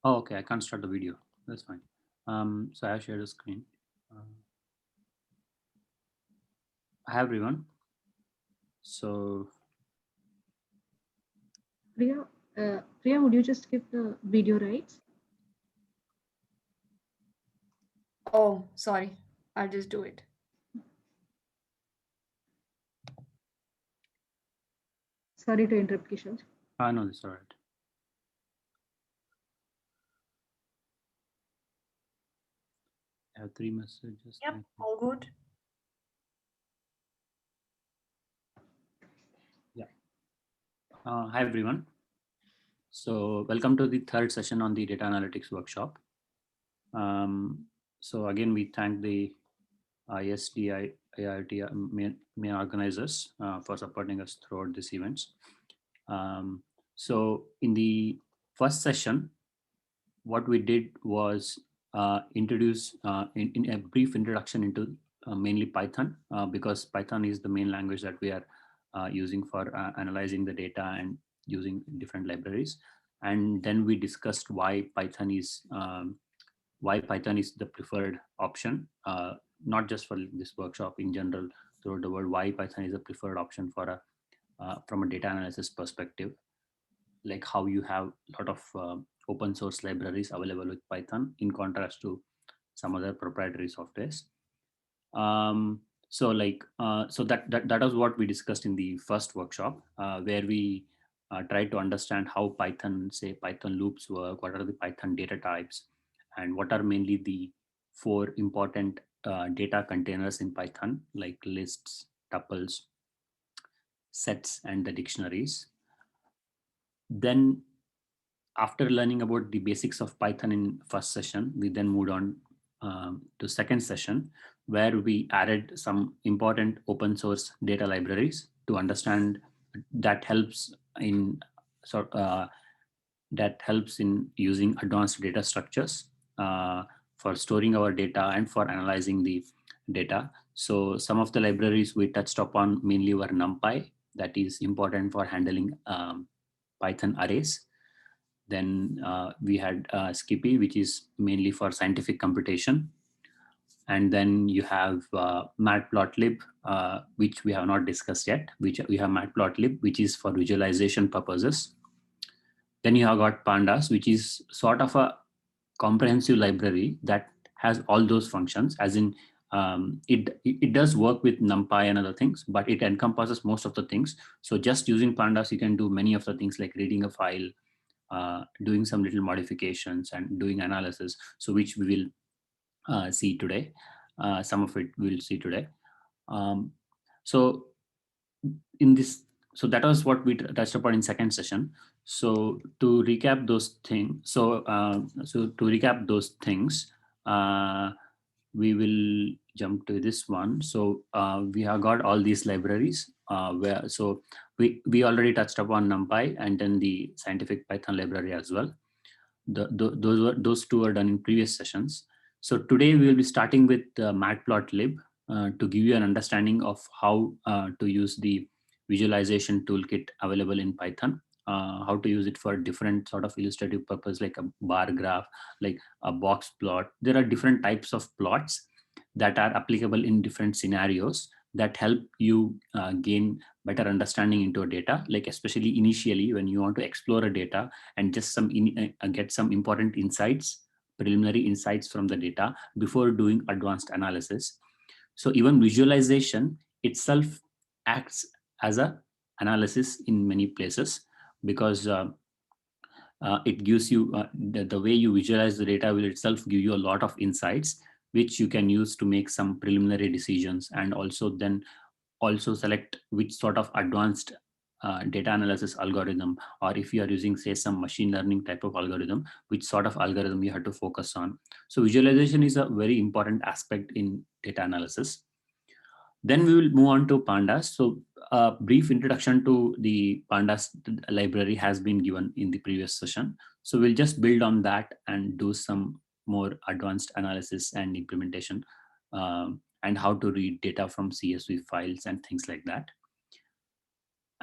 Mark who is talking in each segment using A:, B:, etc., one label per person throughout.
A: Oh, okay. I can't start the video. That's fine. So I have shared the screen. Hi everyone. So
B: Priya, Priya, would you just give the video rights?
C: Oh, sorry. I'll just do it.
B: Sorry to interrupt, Kishore.
A: no, that's all right. I have 3 messages.
C: Yep, all good.
A: Yeah. Hi everyone. So welcome to the third session on the data analytics workshop. So again, we thank the ISDI IIT main organizers for supporting us throughout these events. So in the first session, what we did was introduce in a brief introduction into mainly Python, because Python is the main language that we are using for analyzing the data and using different libraries. And then we discussed why Python is the preferred option, not just for this workshop, in general throughout the world, why Python is a preferred option for a from a data analysis perspective, like how you have a lot of open source libraries available with Python in contrast to some other proprietary softwares. So that was what we discussed in the first workshop, where we tried to understand how Python loops work, what are the Python data types, and what are mainly the four important data containers in Python, like lists, tuples, sets, and the dictionaries. Then after learning about the basics of Python in first session, we then moved on to second session, where we added some important open source data libraries to understand that helps in so that helps in using advanced data structures for storing our data and for analyzing the data. So some of the libraries we touched upon mainly were NumPy, that is important for handling Python arrays. Then we had Skippy, which is mainly for scientific computation. And then you have Matplotlib, which we have not discussed yet, which we have Matplotlib, which is for visualization purposes. Then you have got Pandas, which is sort of a comprehensive library that has all those functions, as in it does work with NumPy and other things, but it encompasses most of the things. So just using Pandas, you can do many of the things like reading a file, doing some little modifications and doing analysis, so which we will see today. Some of it we'll see today. Um, so in this, so that was what we touched upon in second session. So to recap those things, uh, we will jump to this one. So we have got all these libraries where so we already touched upon NumPy and then the scientific Python library as well. Those two were done in previous sessions. So today we will be starting with Matplotlib to give you an understanding of how to use the visualization toolkit available in Python, how to use it for different sort of illustrative purpose, like a bar graph, like a box plot. There are different types of plots that are applicable in different scenarios that help you gain better understanding into a data, like especially initially when you want to explore a data and just get some important insights, preliminary insights from the data before doing advanced analysis. So even visualization itself acts as a analysis in many places, because it gives you the way you visualize the data will itself give you a lot of insights, which you can use to make some preliminary decisions, and also then also select which sort of advanced data analysis algorithm, or if you are using say some machine learning type of algorithm, which sort of algorithm you have to focus on. So visualization is a very important aspect in data analysis. Then we will move on to Pandas. So a brief introduction to the Pandas library has been given in the previous session. So we'll just build on that and do some more advanced analysis and implementation, and how to read data from CSV files and things like that.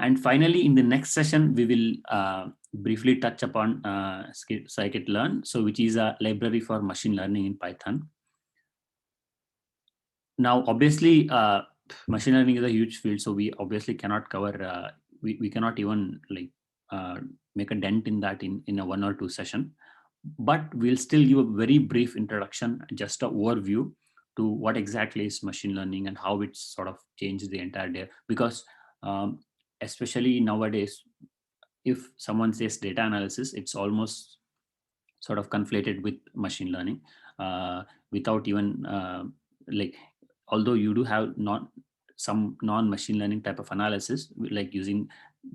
A: And finally, in the next session, we will briefly touch upon scikit-learn, so which is a library for machine learning in Python. Now, obviously, machine learning is a huge field, so we obviously cannot cover, we cannot even like make a dent in that in a 1 or 2 session. But we'll still give a very brief introduction, just an overview to what exactly is machine learning and how it's sort of changed the entire day. Because especially nowadays, if someone says data analysis, it's almost sort of conflated with machine learning without even like, although you do have some non-machine learning type of analysis, like using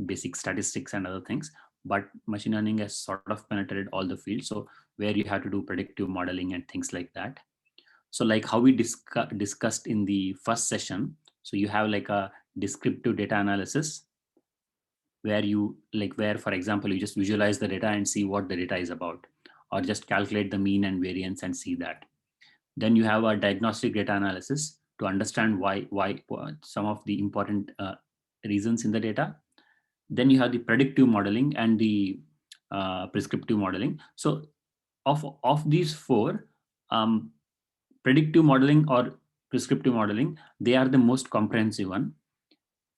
A: basic statistics and other things, but machine learning has sort of penetrated all the fields. So where you have to do predictive modeling and things like that. So like how we discussed in the first session, so you have like a descriptive data analysis, where you where, for example, you just visualize the data and see what the data is about, or just calculate the mean and variance and see that. Then you have a diagnostic data analysis to understand why some of the important reasons in the data. Then you have the predictive modeling and the prescriptive modeling. So of these four, predictive modeling or prescriptive modeling, they are the most comprehensive one,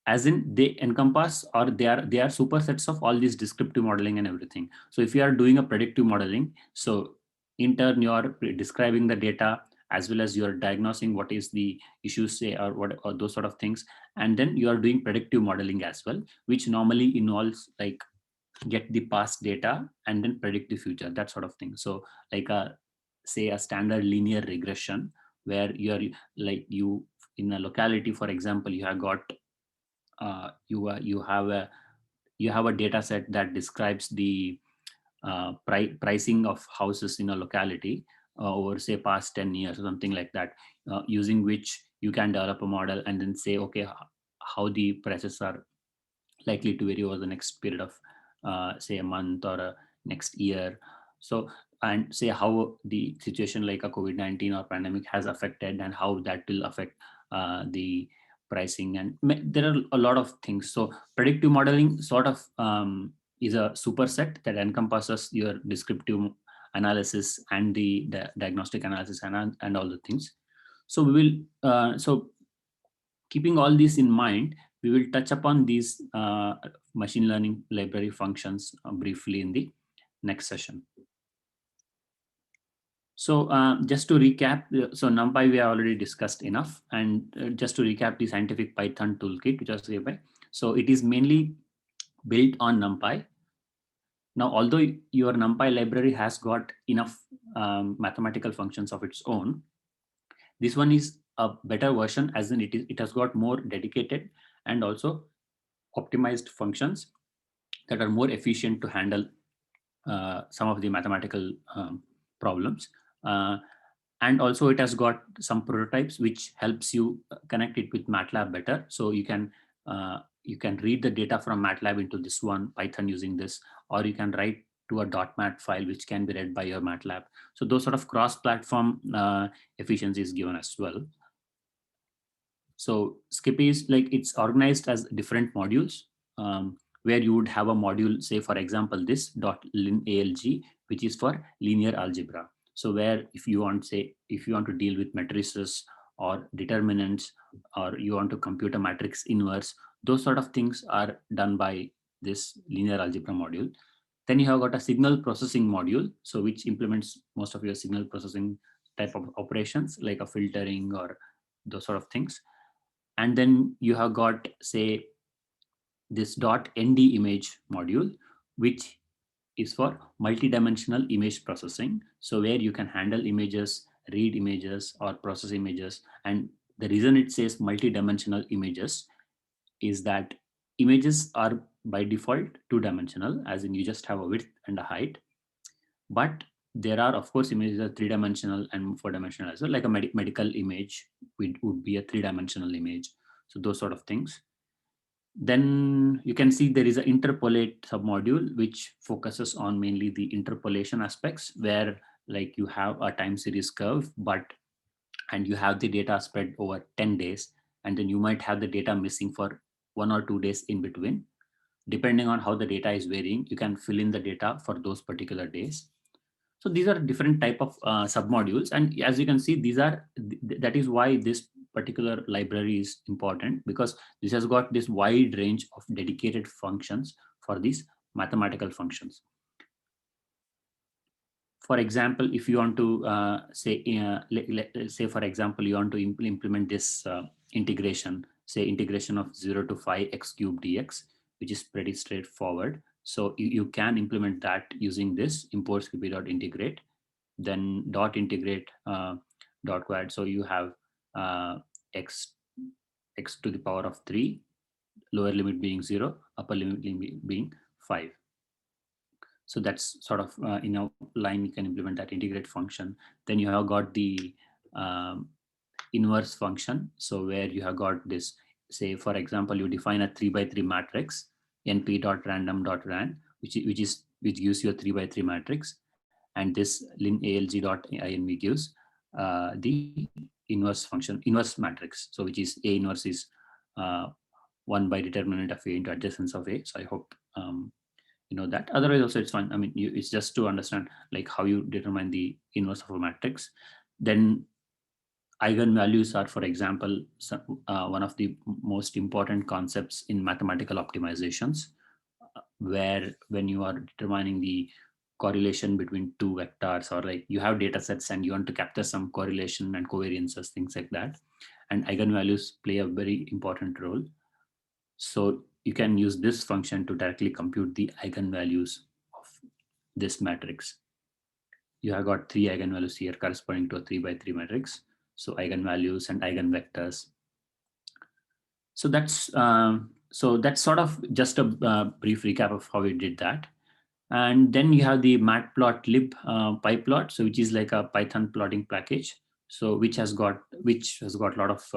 A: as in they encompass, or they are supersets of all these descriptive modeling and everything. So if you are doing a predictive modeling, so in turn you are describing the data, as well as you are diagnosing what is the issues, say, or what, or those sort of things. And then you are doing predictive modeling as well, which normally involves like get the past data and then predict the future, that sort of thing. So like a, say, a standard linear regression, where you are like, you in a locality, for example, you have got you have a data set that describes the pricing of houses in a locality over, say, past 10 years or something like that, using which you can develop a model and then say, okay, how the prices are likely to vary over the next period of say a month or a next year. So, and say how the situation like a COVID-19 or pandemic has affected, and how that will affect the pricing. And there are a lot of things. So predictive modeling sort of is a superset that encompasses your descriptive analysis and the diagnostic analysis and all the things. So we will so keeping all this in mind, we will touch upon these machine learning library functions briefly in the next session. So just to recap, so NumPy we have already discussed enough, and just to recap the scientific Python toolkit which was given. So it is mainly built on NumPy. Now, although your NumPy library has got enough mathematical functions of its own, this one is a better version, as in it has got more dedicated and also optimized functions that are more efficient to handle some of the mathematical problems. And also it has got some prototypes which helps you connect it with MATLAB better. So you can read the data from MATLAB into this one Python using this, or you can write to a .mat file which can be read by your MATLAB. So those sort of cross-platform efficiency is given as well. So Skippy is like, it's organized as different modules, where you would have a module, say, for example, this .linalg, which is for linear algebra. So where if you want to deal with matrices or determinants, or you want to compute a matrix inverse, those sort of things are done by this linear algebra module. Then you have got a signal processing module, so which implements most of your signal processing type of operations, like a filtering or those sort of things. And then you have got, say, this .nd image module, which is for multi-dimensional image processing. So where you can handle images, read images, or process images. And the reason it says multi-dimensional images is that images are by default two-dimensional, as in you just have a width and a height. But there are, of course, images that are three-dimensional and four-dimensional as well, like a medical image would be a three-dimensional image. So those sort of things. Then you can see there is an interpolate submodule, which focuses on mainly the interpolation aspects, where like you have a time series curve, and you have the data spread over 10 days, and then you might have the data missing for 1 or 2 days in between. depending on how the data is varying, you can fill in the data for those particular days. So these are different type of submodules, and as you can see, these are that is why this particular library is important, because this has got this wide range of dedicated functions for these mathematical functions. For example, if you want to say for example, you want to implement this integration, say integration of 0 to 5 x cubed dx, which is pretty straightforward. So you can implement that using this import scipy.integrate, then dot integrate dot quad. So you have x to the power of 3, lower limit being 0, upper limit being 5. So that's sort of in a line you can implement that integrate function. Then you have got the inverse function. So where you have got this, say for example, you define a 3 by 3 matrix np.random.ran, which gives you a 3 by 3 matrix, and this linalg.inv gives the inverse function, inverse matrix. So which is A inverse is 1 by determinant of A into adjacence of A. So I hope you know that. Otherwise also it's fine. I mean, it's just to understand like how you determine the inverse of a matrix. Then eigenvalues are, for example, one of the most important concepts in mathematical optimizations, where when you are determining the correlation between two vectors, or like you have data sets and you want to capture some correlation and covariances, things like that, and eigenvalues play a very important role. So you can use this function to directly compute the eigenvalues of this matrix. You have got 3 eigenvalues here corresponding to a 3 by 3 matrix. So eigenvalues and eigenvectors. So that's sort of just a brief recap of how we did that. And then you have the matplotlib pyplot, so which is like a Python plotting package. So which has got a lot of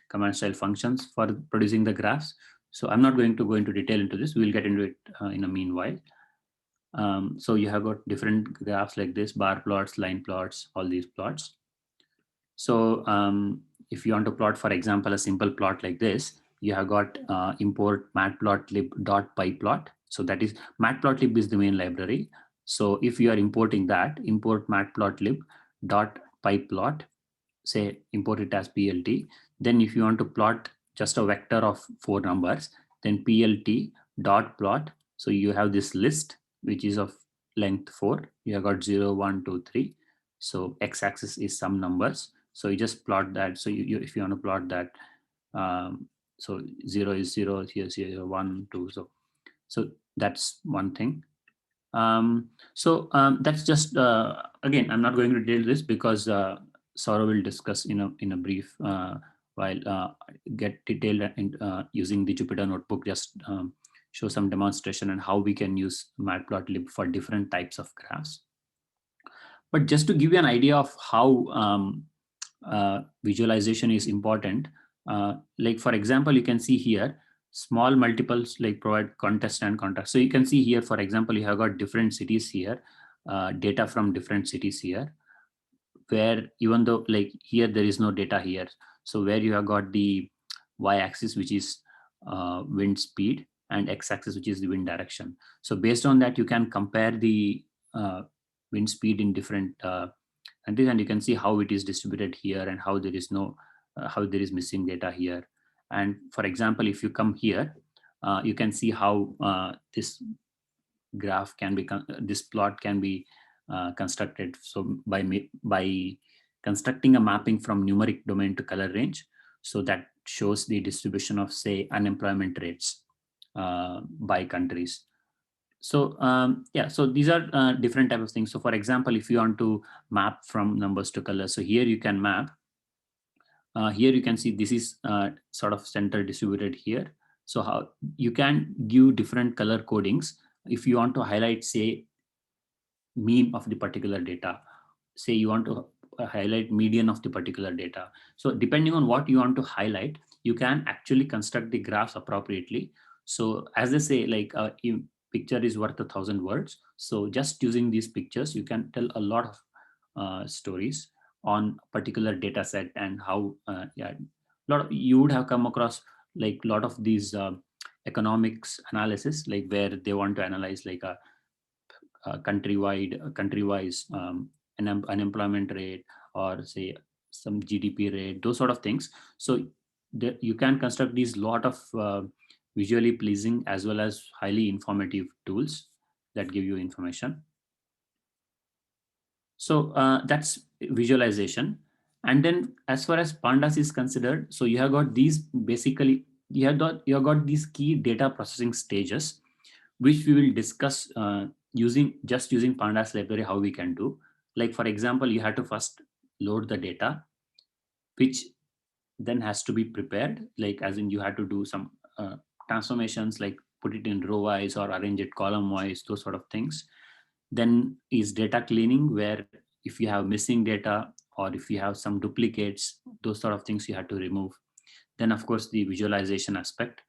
A: command style functions for producing the graphs. So I'm not going to go into detail into this. We'll get into it in a meanwhile. So you have got different graphs like this, bar plots, line plots, all these plots. So if you want to plot, for example, a simple plot like this, you have got import matplotlib.pyplot. So that is, matplotlib is the main library. So if you are importing that, import matplotlib.pyplot, say import it as plt. Then if you want to plot just a vector of 4 numbers, then plt.plot. So you have this list, which is of length 4. You have got 0, 1, 2, 3. So x-axis is some numbers. So you just plot that. So you if you want to plot that, so 0 is 0, here's 0, 1, 2. So that's one thing. That's just, again, I'm not going to detail this because Saurav will discuss in a brief while get detailed using the Jupyter Notebook, just show some demonstration and how we can use matplotlib for different types of graphs. But just to give you an idea of how visualization is important, like for example, you can see here, small multiples like provide context and context. So you can see here, for example, you have got different cities here, data from different cities here, where even though like here there is no data here. So where you have got the y-axis, which is wind speed, and x-axis, which is the wind direction. So based on that, you can compare the wind speed in different countries, and you can see how it is distributed here and how there is no how there is missing data here. And for example, if you come here, you can see how this graph can be, this plot can be constructed. So by constructing a mapping from numeric domain to color range, so that shows the distribution of, say, unemployment rates by countries. So yeah, so these are different type of things. So for example, if you want to map from numbers to colors, so here you can map. Here you can see this is sort of center distributed here. So how you can give different color codings if you want to highlight, say, mean of the particular data. Say you want to highlight median of the particular data. So depending on what you want to highlight, you can actually construct the graphs appropriately. So as they say, like picture is worth 1,000 words. So just using these pictures, you can tell a lot of stories on a particular data set, and how yeah, you would have come across like a lot of these economics analysis, like where they want to analyze like a country-wise unemployment rate, or say some GDP rate, those sort of things. So you can construct these lot of visually pleasing as well as highly informative tools that give you information. So that's visualization. And then as far as pandas is considered, so you have got these basically, you have got these key data processing stages, which we will discuss using pandas library, how we can do. Like for example, you have to first load the data, which then has to be prepared, like as in you have to do some transformations, like put it in row wise or arrange it column wise, those sort of things. Then is data cleaning, where if you have missing data or if you have some duplicates, those sort of things you have to remove. Then of course the visualization aspect,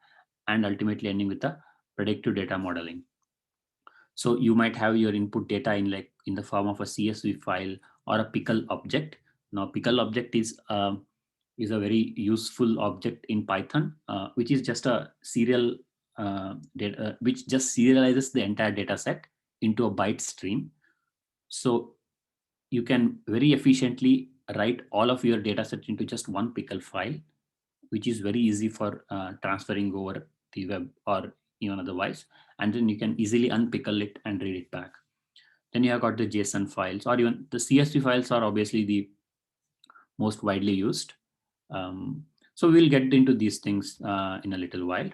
A: and ultimately ending with the predictive data modeling. So you might have your input data in the form of a CSV file or a pickle object. Now pickle object is a very useful object in Python, which is just a serial data, which just serializes the entire data set into a byte stream. So you can very efficiently write all of your data set into just one pickle file, which is very easy for transferring over the web or even otherwise. And then you can easily unpickle it and read it back. Then you have got the JSON files, or even the CSV files are obviously the most widely used. So we'll get into these things in a little while.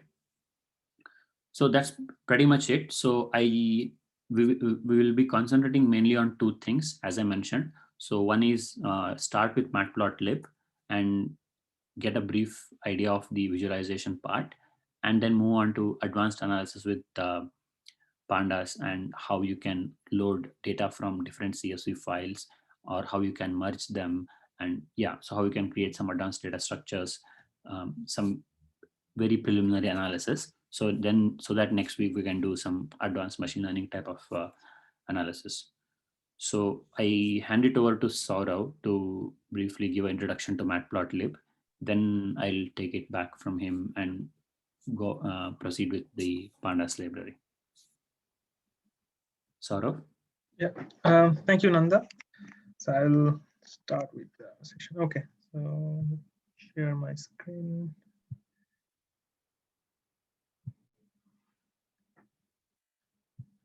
A: So that's pretty much it. So we will be concentrating mainly on two things, as I mentioned. So one is start with matplotlib and get a brief idea of the visualization part, and then move on to advanced analysis with pandas and how you can load data from different CSV files, or how you can merge them, and yeah, so how you can create some advanced data structures, some very preliminary analysis. So that next week we can do some advanced machine learning type of analysis. So I hand it over to Saurav to briefly give an introduction to matplotlib. Then I'll take it back from him and go proceed with the pandas library. Saurav?
D: Yeah, thank you, Nanda. So I'll start with the session. Okay, so share my screen.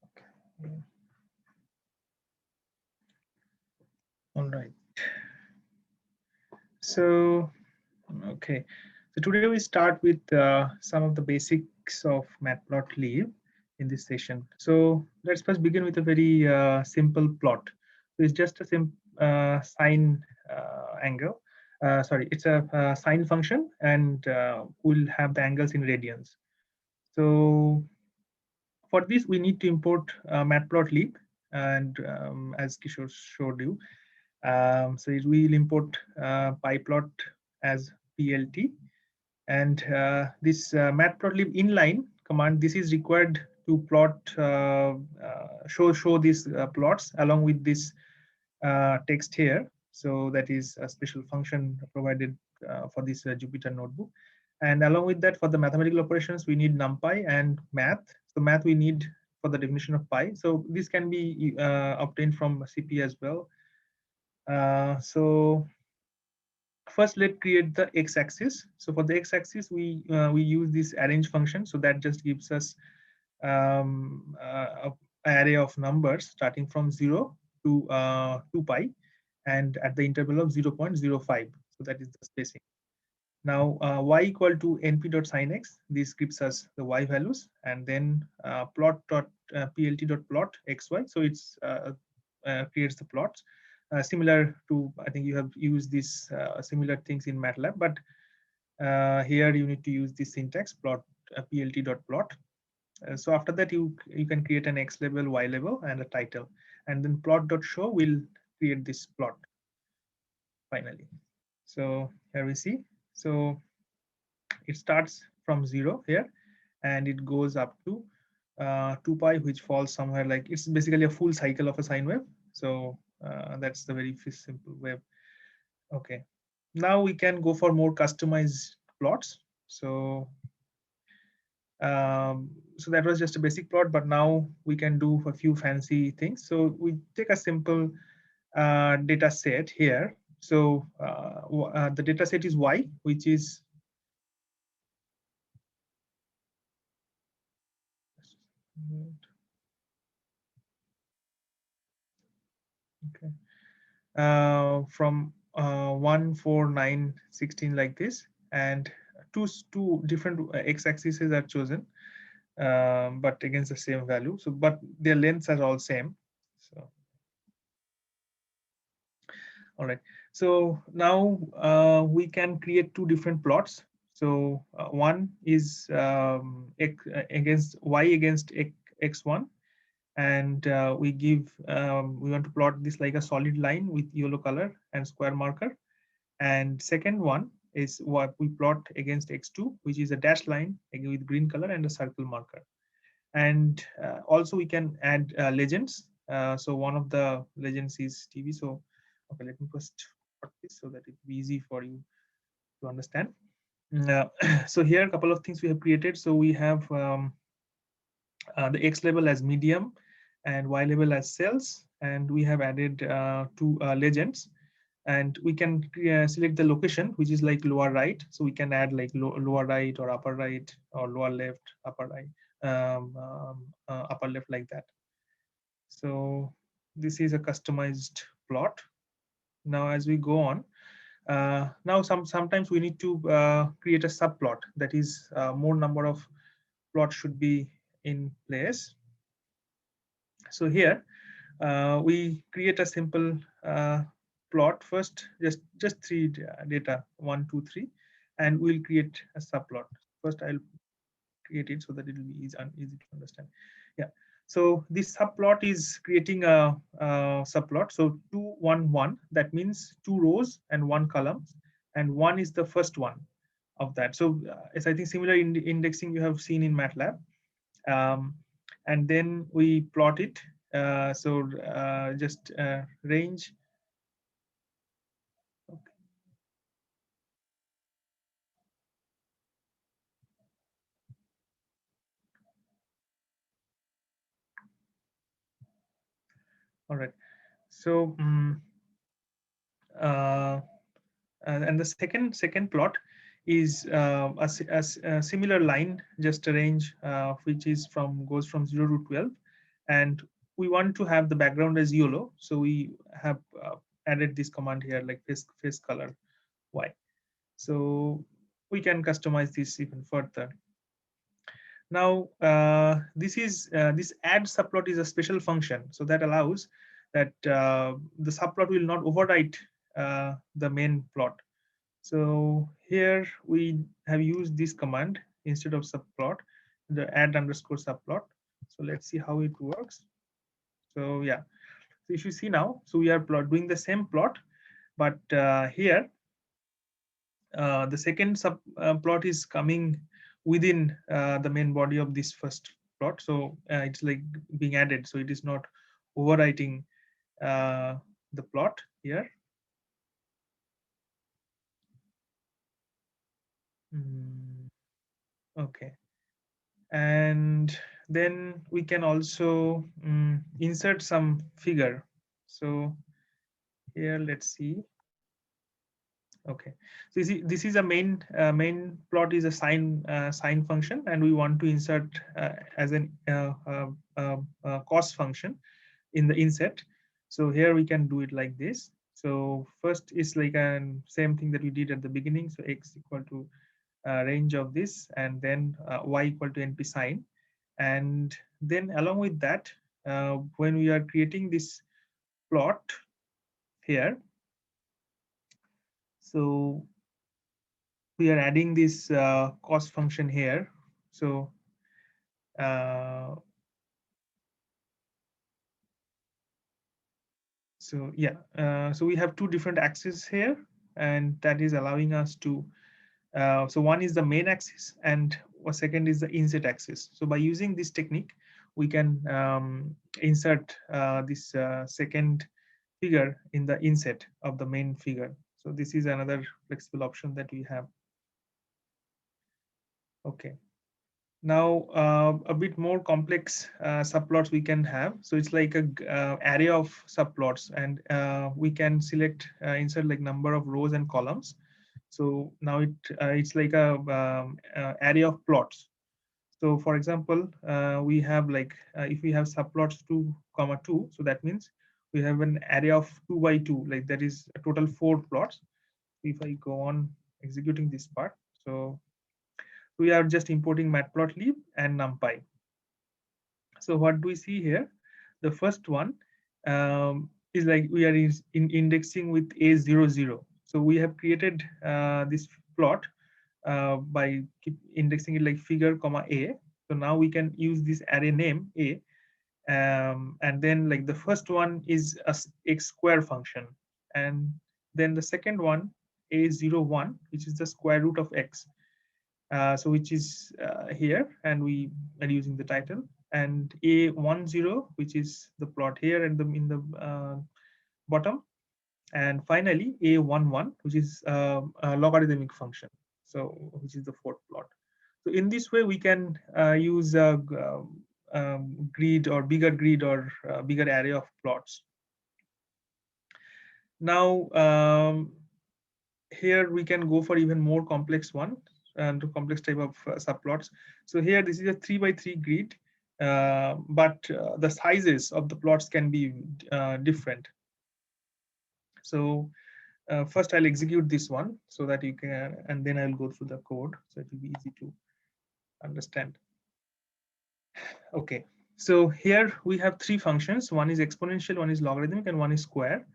D: Okay. All right. So, okay. So today we start with some of the basics of matplotlib in this session. So let's first begin with a very simple plot. So it's just a sine angle. Sorry, it's a sine function, and we'll have the angles in radians. So for this, we need to import matplotlib, and as Kishore showed you, so it will import pyplot as PLT, and this matplotlib inline command, this is required to plot show these plots along with this text here. So that is a special function provided for this Jupyter notebook. And along with that, for the mathematical operations, we need NumPy and math. So math we need for the definition of pi. So this can be obtained from CP as well. So first, let's create the x-axis. So for the x-axis, we use this arrange function. So that just gives us an array of numbers starting from 0 to 2 pi, and at the interval of 0.05. So that is the spacing. Now y equal to np.sinx. This gives us the y values, and then plot.plt.plot xy. So it's creates the plots. Similar to, I think you have used these similar things in MATLAB, but here you need to use this syntax plot plt.plot. So after that, you can create an x label, y label, and a title, and then plot.show will create this plot finally. So here we see. So it starts from 0 here, and it goes up to 2 pi, which falls somewhere like, it's basically a full cycle of a sine wave. So that's the very simple wave. Okay, now we can go for more customized plots. So So that was just a basic plot, but now we can do a few fancy things. So we take a simple data set here. So the data set is Y, which is okay, from 1, 4, 9, 16 like this, and two different x-axes are chosen, but against the same value. So, but their lengths are all same. So, all right. So now we can create two different plots. So one is against y against x1, and we want to plot this like a solid line with yellow color and square marker. And second one is what we plot against x2, which is a dashed line again with green color and a circle marker. And also we can add legends. So one of the legends is TV. So okay, let me first put this so that it will be easy for you to understand. So here a couple of things we have created. So we have the X label as medium and Y label as cells, and we have added two legends. And we can select the location, which is like lower right. So we can add like lower right or upper right or lower left, upper right, upper left, like that. So this is a customized plot. Now as we go on, now sometimes we need to create a subplot, that is more number of plots should be in place. So here we create a simple plot first, just three data, 1, 2, 3, and we'll create a subplot. First I'll create it so that it will be easy to understand. Yeah, so this subplot is creating a subplot. So 2, 1, 1, that means 2 rows and 1 column, and 1 is the first one of that. So as I think similar indexing you have seen in MATLAB. And then we plot it. So just range. Okay. All right. So and the second plot is a similar line, just a range which is goes from 0 to 12, and we want to have the background as yellow. So we have added this command here, like face color Y. So we can customize this even further. Now this add subplot is a special function, so that allows that the subplot will not overwrite the main plot. So here we have used this command instead of subplot, the add underscore subplot. So let's see how it works. So yeah, so if you see now, so we are doing the same plot, but here the second subplot is coming within the main body of this first plot. So it's like being added, so it is not overwriting the plot here. Okay, and then we can also insert some figure. So here, let's see. Okay, so you see, this is a main plot is a sine function, and we want to insert as an cos function in the inset. So here we can do it like this. So first is like a same thing that we did at the beginning. So x equal to range of this, and then y equal to np sine. And then along with that, when we are creating this plot here, so we are adding this cos function here. So so yeah, so we have two different axes here, and that is allowing us to so one is the main axis and a second is the inset axis. So by using this technique, we can insert this second figure in the inset of the main figure. So this is another flexible option that we have. Okay. Now, a bit more complex subplots we can have. So it's like a array of subplots, and we can select insert like number of rows and columns. So now it's like a array of plots. So for example, we have like if we have subplots 2, 2, so that means we have an array of 2 by 2, like that is a total 4 plots. If I go on executing this part, so we are just importing matplotlib and numpy. So what do we see here? The first one is like we are in indexing with A00. So we have created this plot by keep indexing it like figure comma A. So now we can use this array name A, and then like the first one is a x square function, and then the second one A01, which is the square root of x. So which is here, and we are using the title, and A10, which is the plot here and in the bottom, and finally A11, which is a logarithmic function, so which is the fourth plot. So in this way we can use a grid or bigger bigger array of plots. Now here we can go for even more complex one and complex type of subplots. So here this is a 3 by 3 grid, but the sizes of the plots can be different. So first I'll execute this one so that you can, and then I'll go through the code so it will be easy to understand. Okay, so here we have 3 functions. One is exponential, one is logarithmic, and one is square.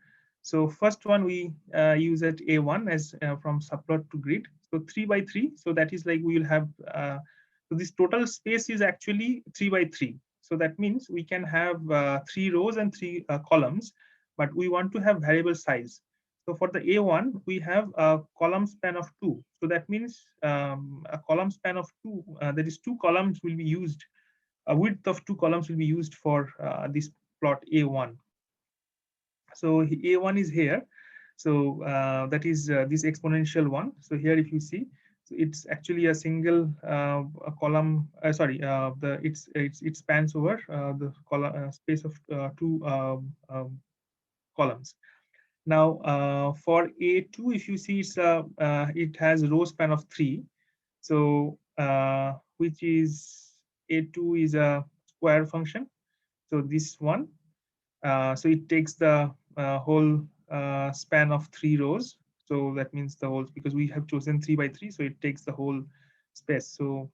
D: So first one we use at A1 as from subplot to grid. So 3 by 3. So that is like we will have, so this total space is actually 3 by 3. So that means we can have 3 rows and 3 columns, but we want to have variable size. So for the A1, we have a column span of 2. So that means a column span of 2, that is 2 columns will be used. A width of 2 columns will be used for this plot A1. So A1 is here. So that is this exponential one. So here, if you see, so it's actually a single a column. Sorry, it spans over the column space of 2 columns. Now for A2, if you see, it has row span of 3. So which is A2 is a square function. So this one, so it takes the whole span of 3 rows. So that means the whole, because we have chosen 3 by 3, so it takes the whole space. So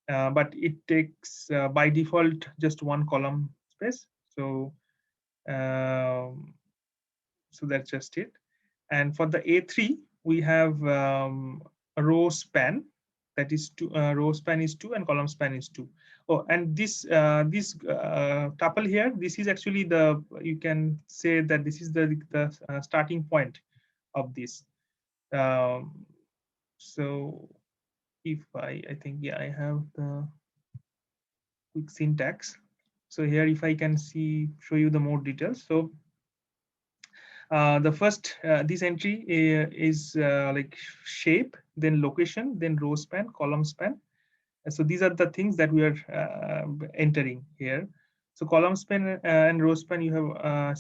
D: but it takes by default just 1 column space. So so that's just it. And for the A3, we have a row span, that is 2, row span is 2 and column span is 2. Oh, and this tuple here, this is actually the, you can say that this is the starting point of this. So if I think, yeah, I have the quick syntax. So here, if I can show you the more details. So the first, this entry is like shape, then location, then row span, column span. So these are the things that we are entering here. So column span and row span you have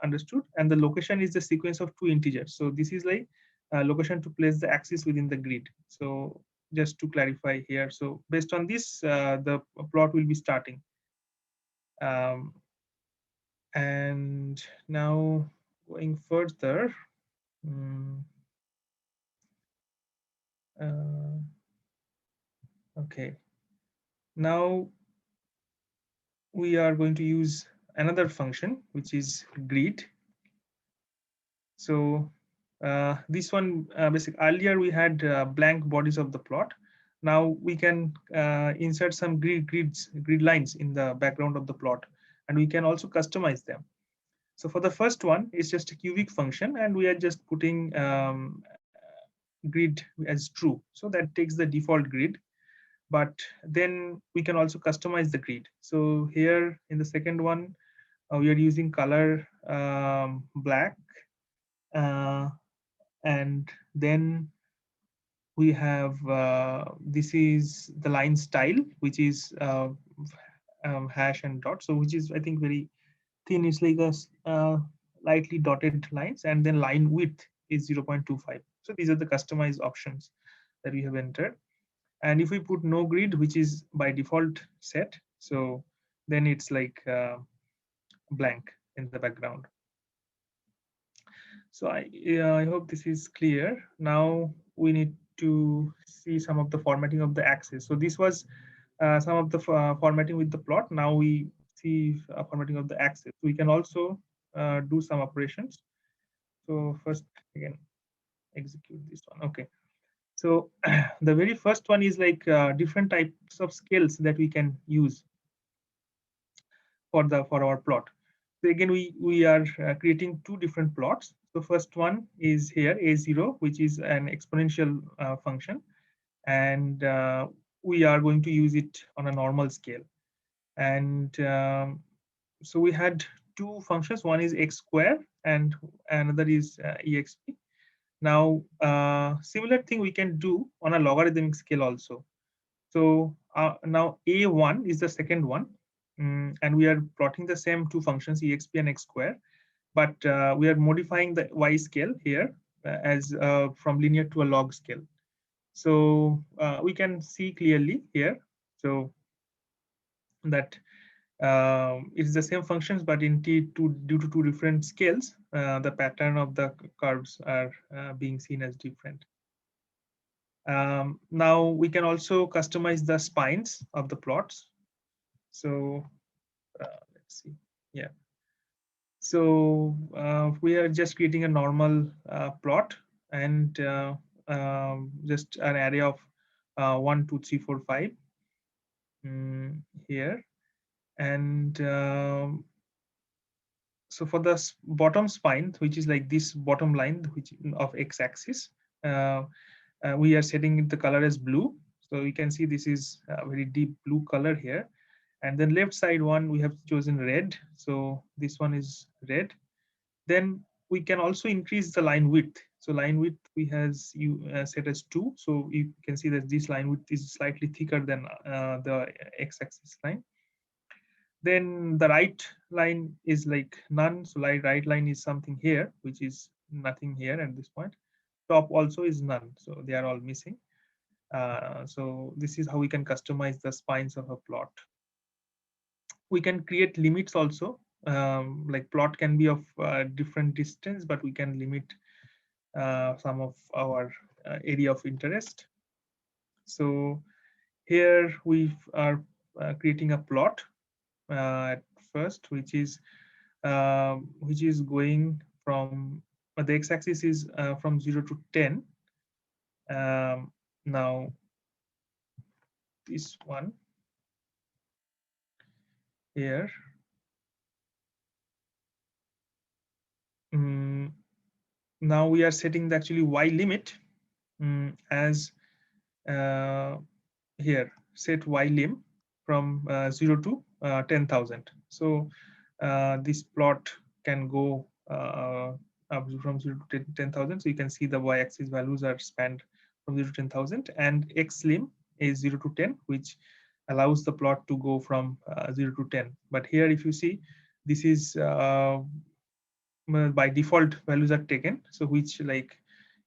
D: understood, and the location is the sequence of 2 integers. So this is like location to place the axis within the grid. So just to clarify here, so based on this, the plot will be starting. And now going further, okay, now we are going to use another function, which is grid. So this one, basically earlier we had blank bodies of the plot. Now we can insert some grid lines in the background of the plot, and we can also customize them. So for the first one, it's just a cubic function, and we are just putting grid as true. So that takes the default grid, but then we can also customize the grid. So here in the second one, we are using color black, and then we have this is the line style, which is hash and dot. So which is, I think, very thin. It's like a lightly dotted lines, and then line width is 0.25. So these are the customized options that we have entered. And if we put no grid, which is by default set, so then it's like blank in the background. So I hope this is clear. Now we need to see some of the formatting of the axis. So this was some of the formatting with the plot. Now we see formatting of the axis. We can also do some operations. So first, again, execute this one. Okay. So the very first one is like different types of scales that we can use for our plot. So again, we are creating two different plots. So first one is here a0, which is an exponential function, and we are going to use it on a normal scale. And so we had two functions. One is x square, and another is exp. Now, similar thing we can do on a logarithmic scale also. So now a1 is the second one, and we are plotting the same two functions exp and x square, but we are modifying the y scale here as from linear to a log scale. So we can see clearly here. So that it's the same functions, but in T2 due to two different scales, the pattern of the curves are being seen as different. Now we can also customize the spines of the plots. So let's see, yeah. So we are just creating a normal plot, and just an array of 1, 2, 3, 4, 5 here. And so for the bottom spine, which is like this bottom line, which of x-axis, we are setting the color as blue. So you can see this is a very deep blue color here. And then left side one, we have chosen red. So this one is red. Then we can also increase the line width. So line width we has you set as 2. So you can see that this line width is slightly thicker than the x-axis line. Then the right line is like none. So right line is something here, which is nothing here at this point. Top also is none. So they are all missing. So this is how we can customize the spines of a plot. We can create limits also. Like plot can be of different distance, but we can limit some of our area of interest. So here we are creating a plot at first, which is going from the x-axis is from 0 to 10. Now this one here. Now we are setting the actually y limit as here, set y lim from 0 to 10,000. So this plot can go up from 0 to 10,000. So you can see the y-axis values are spanned from 0 to 10,000, and x lim is 0 to 10, which allows the plot to go from 0 to 10. But here, if you see, this is by default values are taken. So which like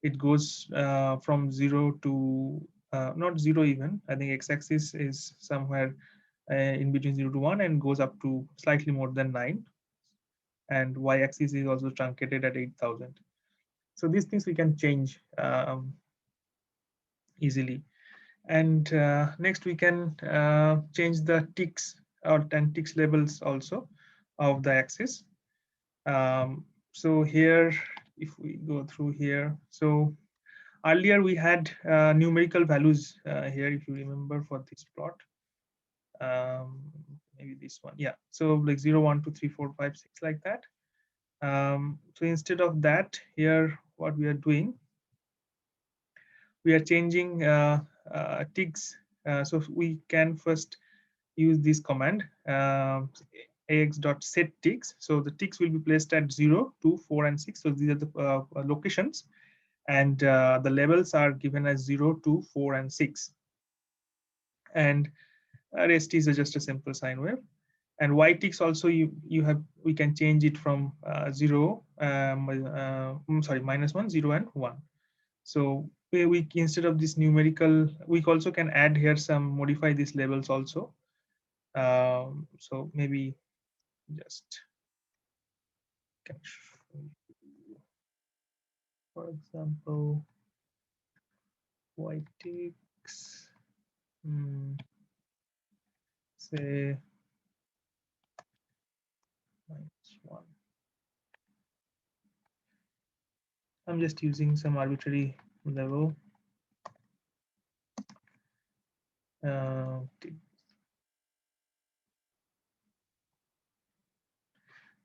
D: it goes from 0 to not 0 even. I think x-axis is somewhere in between 0 to 1 and goes up to slightly more than 9. And y-axis is also truncated at 8,000. So these things we can change easily. And next we can change the ticks and ticks labels also of the axis. So here, if we go through here, so earlier we had numerical values here, if you remember, for this plot. Maybe this one, yeah. So like 0, 1, 2, 3, 4, 5, 6, like that. So instead of that, here what we are doing, we are changing ticks. So we can first use this command ax.set ticks. So the ticks will be placed at 0, 2, 4, and 6. So these are the locations. and the labels are given as 0, 2, 4, and 6. And rest is just a simple sine wave. And y ticks also we can change it from 0, sorry, -1, 0, and 1. So we instead of this numerical, we also can add here some, modify these labels also. So maybe just can show you, for example, y ticks, say -1. I'm just using some arbitrary level.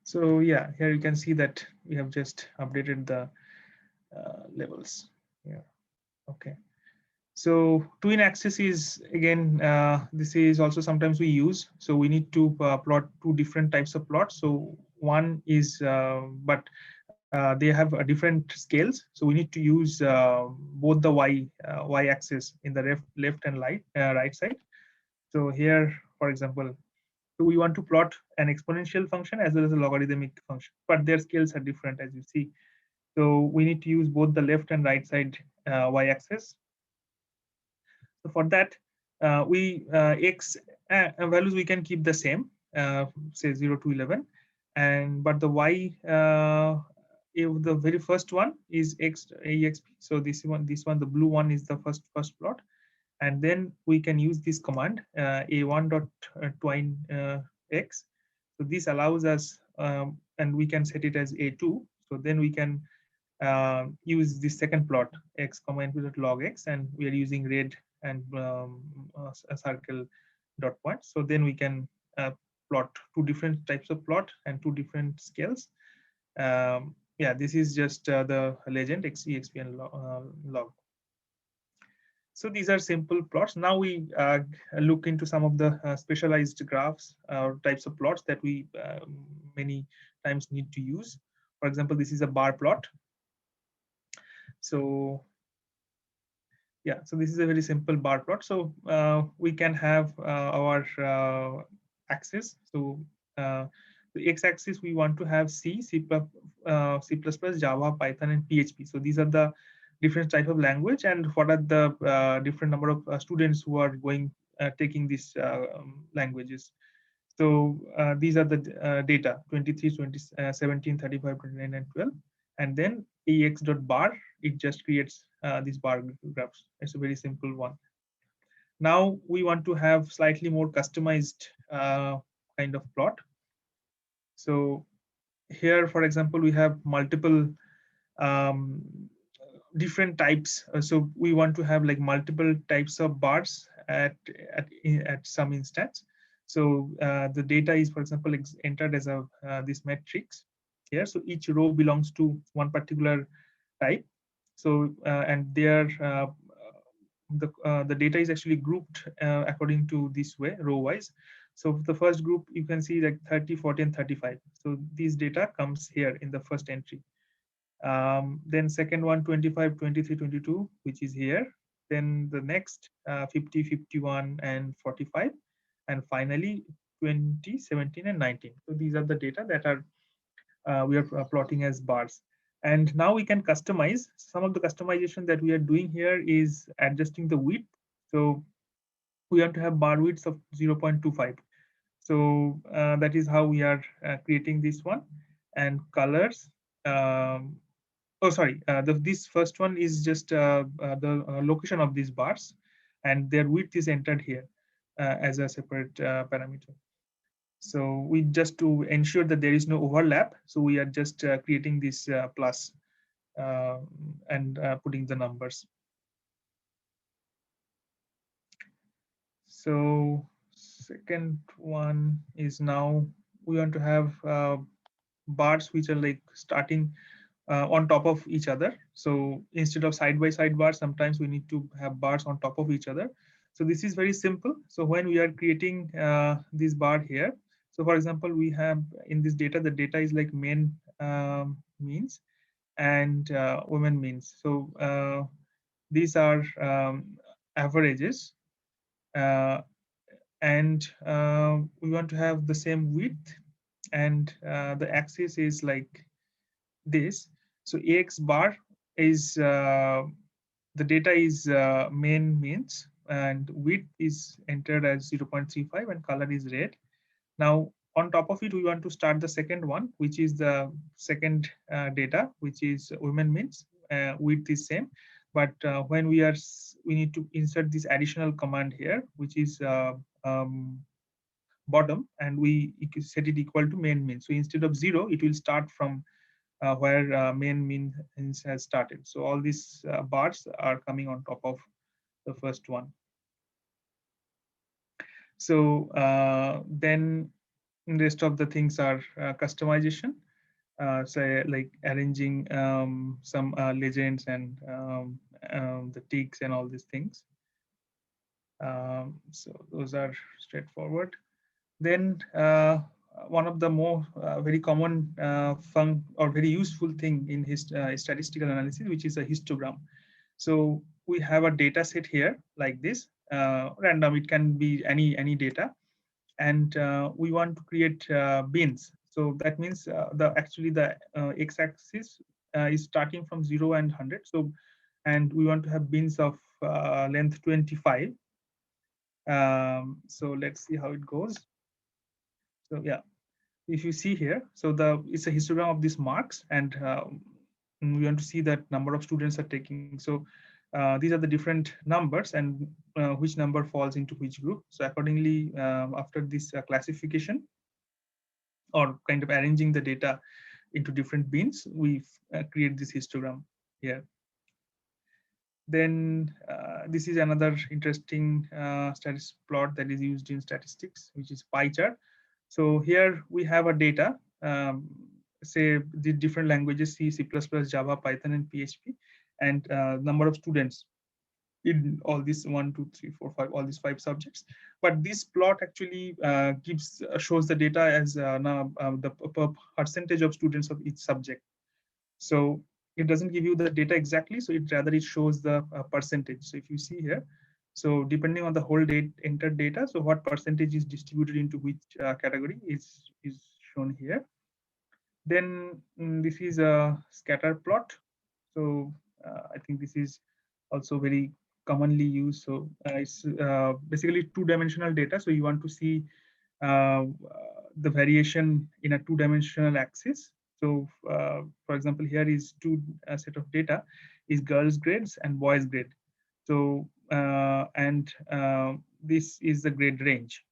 D: So yeah, here you can see that we have just updated the levels here. Okay. So twin axis is again, this is also sometimes we use. So we need to plot two different types of plots. So one is, but they have different scales. So we need to use both the y axis in the left and right side. So here, for example, so we want to plot an exponential function as well as a logarithmic function, but their scales are different, as you see. So we need to use both the left and right side y-axis. So for that, we x values we can keep the same, say 0 to 11, and but the y, if the very first one is exp. So this one, the blue one is the first plot, and then we can use this command a1 dot twine x. So this allows us, and we can set it as a2. So then we can use the second plot x comma input log x, and we are using red and a circle dot point. So then we can plot two different types of plot and two different scales. Yeah, this is just the legend x, exp, and log. So these are simple plots. Now we look into some of the specialized graphs or types of plots that we many times need to use. For example, this is a bar plot. So yeah, so this is a very simple bar plot. So we can have our axis. So the x-axis we want to have C, C++, Java, Python, and PHP. So these are the different type of language, and what are the different number of students who are going taking these languages. So these are the data 23, 20, 17, 35, 29, and 12. And then ax.bar, it just creates these bar graphs. It's a very simple one. Now we want to have slightly more customized kind of plot. So here, for example, we have multiple different types. So we want to have like multiple types of bars at some instance. So the data is, for example, entered as a this matrix here. So each row belongs to one particular type. So and there the data is actually grouped according to this way, row wise. So the first group you can see like 30, 40, and 35. So these data comes here in the first entry. Then second one 25, 23, 22, which is here. Then the next 50, 51, and 45, and finally 20, 17, and 19. So these are the data that are we are plotting as bars. And now we can customize. Some of the customization that we are doing here is adjusting the width. So we want to have bar widths of 0.25. So that is how we are creating this one. And colors. Oh, sorry. This first one is just the location of these bars, and their width is entered here as a separate parameter. So we just to ensure that there is no overlap. So we are just creating this plus and putting the numbers. So second one is now we want to have bars which are like starting on top of each other. So instead of side by side bars, sometimes we need to have bars on top of each other. So this is very simple. So when we are creating this bar here, so for example, we have in this data, the data is like main means, and women means. So these are averages, and we want to have the same width, and the axis is like this. So AX bar is the data is main means, and width is entered as 0.35 and color is red. Now on top of it, we want to start the second one, which is the second data, which is women means. Width is same, but when we need to insert this additional command here, which is bottom, and we set it equal to main mean. So instead of 0, it will start from where main means has started. So all these bars are coming on top of the first one. So then the rest of the things are customization. Say like arranging some legends and the ticks and all these things. So those are straightforward. Then one of the more very common or very useful thing in his statistical analysis, which is a histogram. So we have a data set here like this, random. It can be any data, and we want to create bins. So that means actually the x-axis is starting from 0 and 100. So, and we want to have bins of length 25. So let's see how it goes. So yeah, if you see here, so it's a histogram of these marks, and we want to see that number of students are taking. So these are the different numbers, and which number falls into which group. So accordingly, after this classification or kind of arranging the data into different bins, we create this histogram here. Then this is another interesting status plot that is used in statistics, which is pie chart. So here we have a data, say the different languages, C, C++, Java, Python, and PHP, and number of students in all these 1, 2, 3, 4, 5, all these 5 subjects. But this plot actually shows the data as the percentage of students of each subject. So it doesn't give you the data exactly, so it shows the percentage. So if you see here, so depending on the whole entered data, so what percentage is distributed into which category is shown here. Then this is a scatter plot. So I think this is also very commonly used. So it's basically 2-dimensional data. So you want to see the variation in a 2-dimensional axis. So for example, here is a set of data is girls grades and boys grade. So this is the grade range.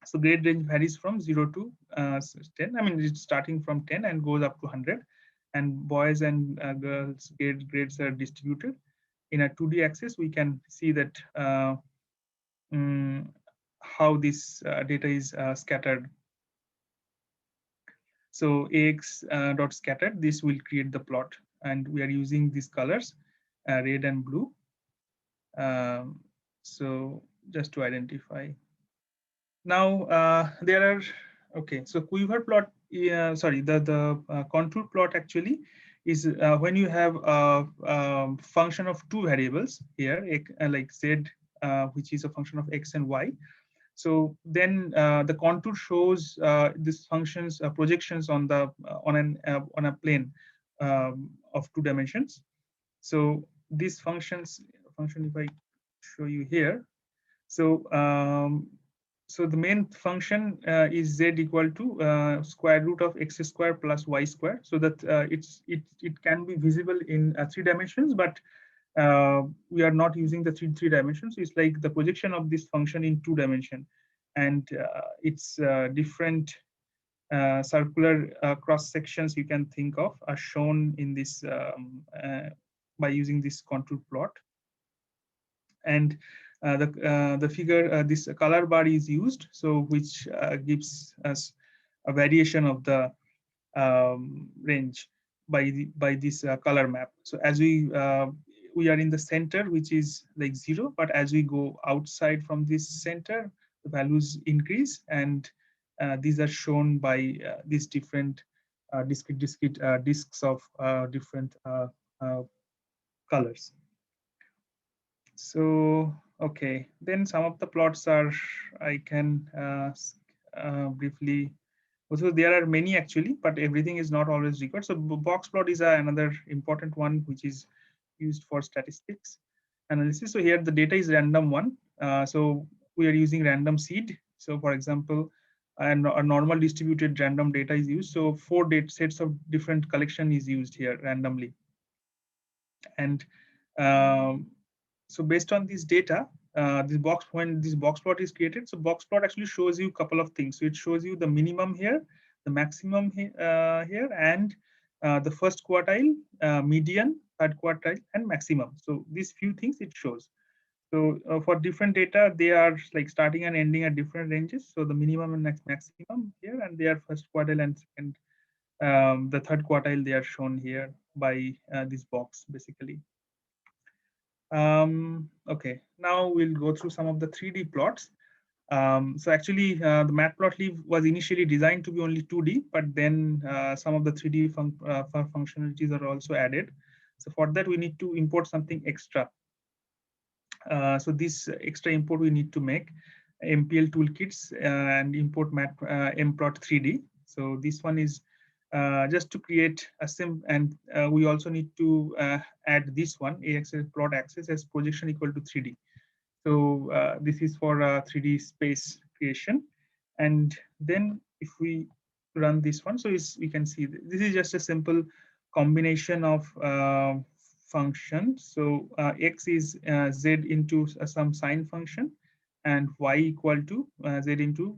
D: So grade range varies from 0 to 10. I mean, it's starting from 10 and goes up to 100. And boys and girls grades are distributed. In a 2D axis, we can see that how this data is scattered. So AX dot scattered, this will create the plot, and we are using these colors, red and blue. So just to identify. Now there are, okay, so quiver plot, sorry, the contour plot actually is when you have a function of 2 variables here, like Z, which is a function of X and Y. So then the contour shows this function's projections on the on a plane of 2 dimensions. So this function, if I show you here, so so the main function is Z equal to square root of X square plus Y square, so that it can be visible in 3 dimensions, but we are not using the three dimensions. So it's like the projection of this function in 2 dimension, and it's different circular cross sections you can think of are shown in this by using this contour plot. And the figure, this color bar is used, so which gives us a variation of the range by this color map. So as we are in the center, which is like 0, but as we go outside from this center, the values increase, and these are shown by these different discrete disks of different colors. So, okay, then some of the plots are, I can briefly, also there are many actually, but everything is not always required. So box plot is another important one, which is used for statistics analysis. So here the data is random one. So we are using random seed. So for example, a normal distributed random data is used. So 4 data sets of different collection is used here randomly. And so based on this data, when this box plot is created, so box plot actually shows you a couple of things. So it shows you the minimum here, the maximum here, and the first quartile, median, third quartile, and maximum. So these few things it shows. So for different data, they are like starting and ending at different ranges. So the minimum and maximum here, and they are first quartile and second, the third quartile, they are shown here by this box basically. Okay, now we'll go through some of the 3D plots. So actually, the matplotlib was initially designed to be only 2D, but then some of the 3D functionalities are also added. So for that, we need to import something extra. So this extra import we need to make MPL toolkits and import mplot3D. So this one is just to create a sim, and we also need to add this one, axis plot axis as projection equal to 3D. So this is for 3D space creation. And then if we run this one, so we can see this is just a simple combination of functions. So x is z into some sine function, and y equal to z into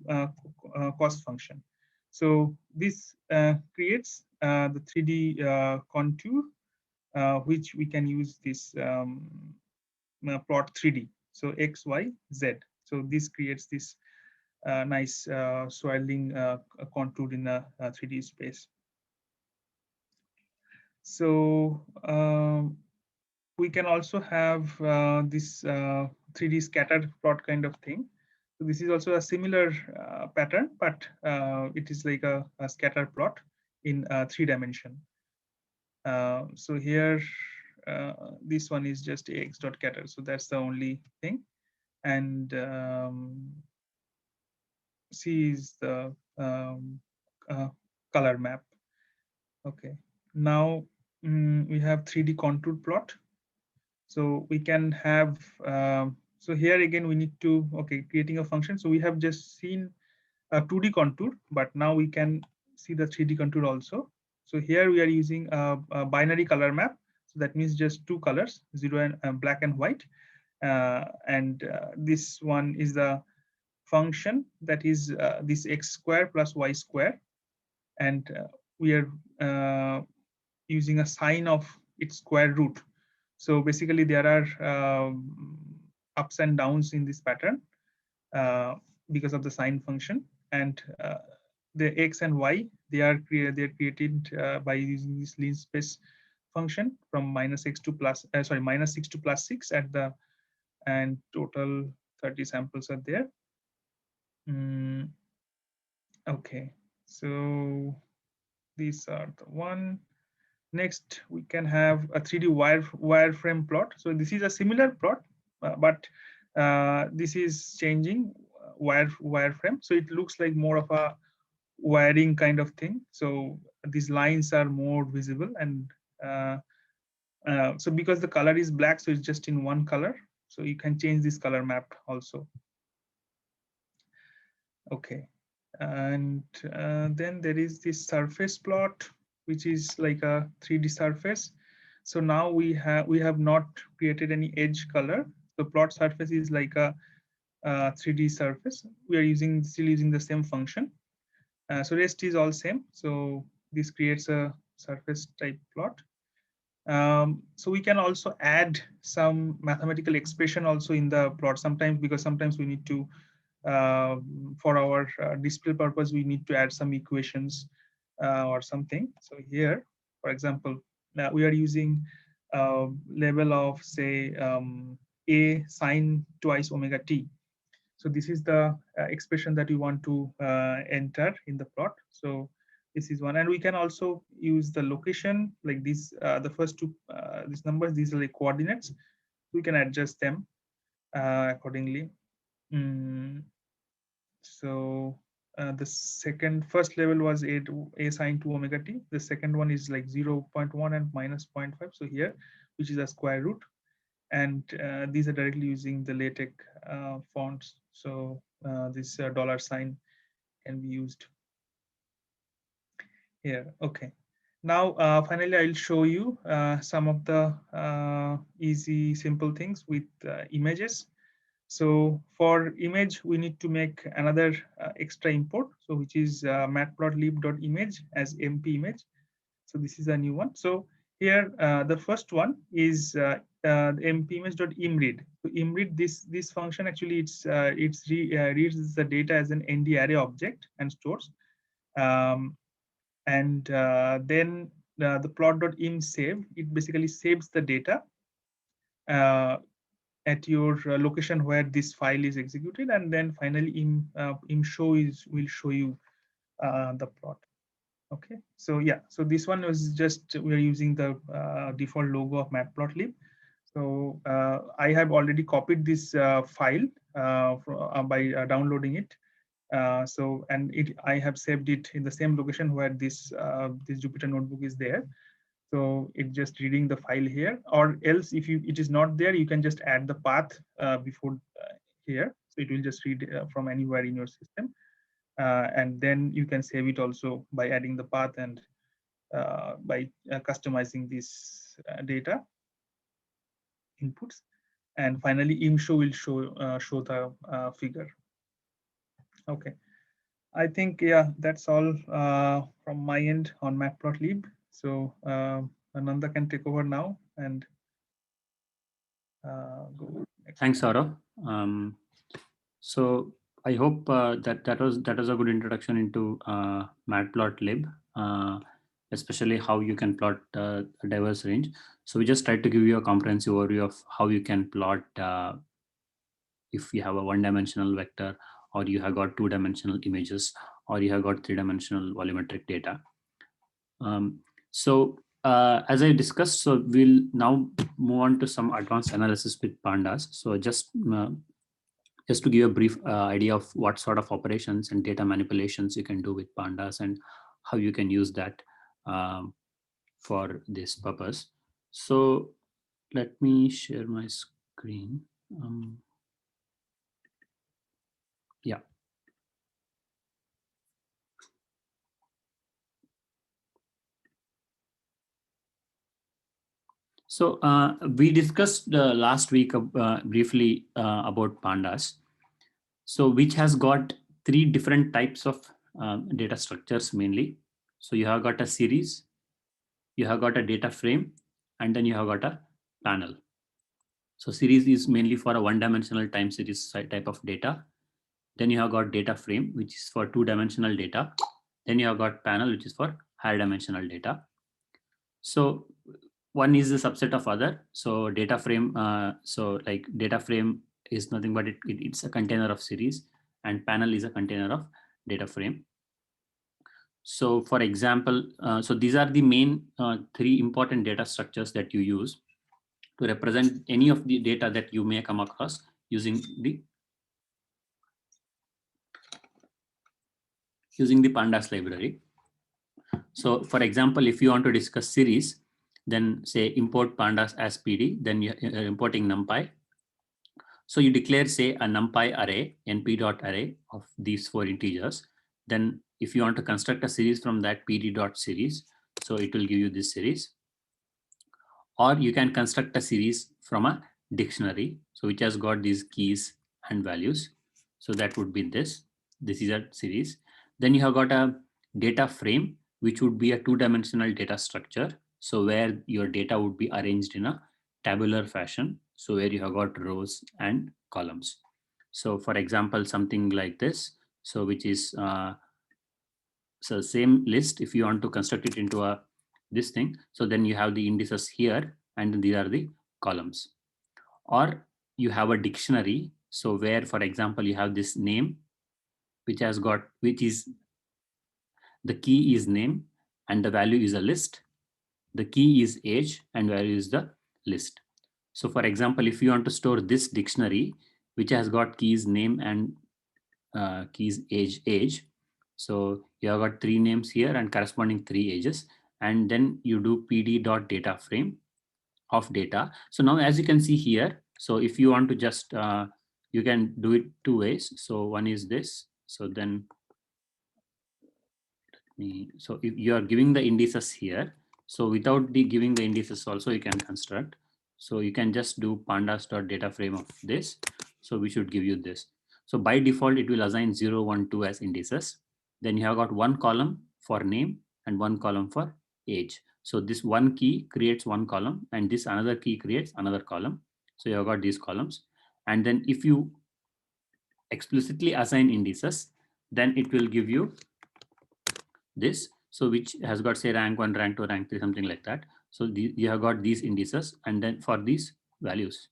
D: cos function. So this creates the 3D contour, which we can use this plot 3D. So x, y, z. So this creates this nice swirling contour in a 3D space. So we can also have this 3D scattered plot kind of thing. So this is also a similar pattern, but it is like a scatter plot in 3 dimension. So here, this one is just ax dot scatter. So that's the only thing. And C is the color map. Okay, now we have 3D contour plot. So we can have, so here again, we need to, okay, creating a function. So we have just seen a 2D contour, but now we can see the 3D contour also. So here we are using a binary color map. So that means just 2 colors, 0 and black and white. And this one is the function, that is this x square plus y square. And we are using a sine of its square root. So basically there are ups and downs in this pattern because of the sine function. And the x and y, they are created by using this least space function from -x to plus, sorry, -6 to +6 at the, and total 30 samples are there. Okay, so these are the one. Next, we can have a 3D wireframe plot. So this is a similar plot, but this is changing wireframe. So it looks like more of a wiring kind of thing. So these lines are more visible, and so because the color is black, so it's just in one color. So you can change this color map also. Okay, and then there is this surface plot, which is like a 3D surface. So now we have not created any edge color. The plot surface is like a 3D surface. We are still using the same function. So rest is all same. So this creates a surface type plot. So we can also add some mathematical expression also in the plot sometimes, because sometimes we need to, for our display purpose, we need to add some equations or something. So here, for example, we are using level of, say, a sine twice omega t. So this is the expression that we want to enter in the plot. So This is one, and we can also use the location like this. The first two these numbers, these are the coordinates. We can adjust them accordingly. So the first level was a sine 2 omega t. The second one is like 0.1 and minus 0.5. So here, which is a square root, and these are directly using the LaTeX fonts. So this dollar sign can be used here. Okay. Now, finally, I'll show you some of the easy, simple things with images. So for image, we need to make another extra import, so which is matplotlib.image as MP image. So this is a new one. So here, the first one is mpimage.imread. So imread, this function actually reads the data as an ND array object and stores. And then the plot.imsave, it basically saves the data at your location where this file is executed, and then finally imshow will show you the plot. Okay, so yeah, so this one was just, we are using the default logo of matplotlib. So I have already copied this file by downloading it. So and I have saved it in the same location where this this Jupyter notebook is there. So it's just reading the file here, or else if it is not there, you can just add the path before here. So it will just read from anywhere in your system. And then you can save it also by adding the path and by customizing this data inputs. And finally, imshow will show the figure. Okay, I think, yeah, that's all from my end on matplotlib. So Ananda can take over now and go.
A: Thanks, Saurav. So I hope that was a good introduction into matplotlib, especially how you can plot a diverse range. So we just tried to give you a comprehensive overview of how you can plot if you have a one-dimensional vector, or you have got two-dimensional images, or you have got three-dimensional volumetric data. As I discussed, so we'll now move on to some advanced analysis with pandas. So just to give a brief idea of what sort of operations and data manipulations you can do with pandas and how you can use that for this purpose. So let me share my screen. Yeah. So we discussed last week briefly about pandas. So which has got three different types of data structures mainly. So you have got a series, you have got a data frame, and then you have got a panel. So series is mainly for a one-dimensional time series type of data. Then you have got data frame, which is for two-dimensional data. Then you have got panel, which is for higher dimensional data. So one is a subset of other. So data frame, so like data frame is nothing but it's a container of series, and panel is a container of data frame. So for example, so these are the main three important data structures that you use to represent any of the data that you may come across using the pandas library. So for example, if you want to discuss series, then say import pandas as PD, then you're importing NumPy. So you declare, say, a NumPy array, np.array of these 4 integers. Then if you want to construct a series from that pd.series, so it will give you this series. Or you can construct a series from a dictionary, so which has got these keys and values. So that would be this. This is a series. Then you have got a data frame, which would be a two-dimensional data structure. So where your data would be arranged in a tabular fashion. So where you have got rows and columns. So for example, something like this. So which is so same list. If you want to construct it into a this thing, so then you have the indices here, and these are the columns. Or you have a dictionary. So where, for example, you have this name, which is the key is name and the value is a list. The key is age and value is the list. So for example, if you want to store this dictionary, which has got keys name and keys age. So you have got 3 names here and corresponding 3 ages. And then you do pd.data frame of data. So now as you can see here, so if you want to just, you can do it 2 ways. So one is this. So then, so if you are giving the indices here, so without giving the indices also you can construct. So you can just do pandas.data frame of this. So we should give you this. So by default, it will assign 0, 1, 2 as indices. Then you have got 1 column for name and 1 column for age. So this one key creates 1 column and this another key creates another column. So you have got these columns. And then if you explicitly assign indices, then it will give you this. So which has got say rank 1, rank 2, rank 3, something like that. So you have got these indices and then for these values.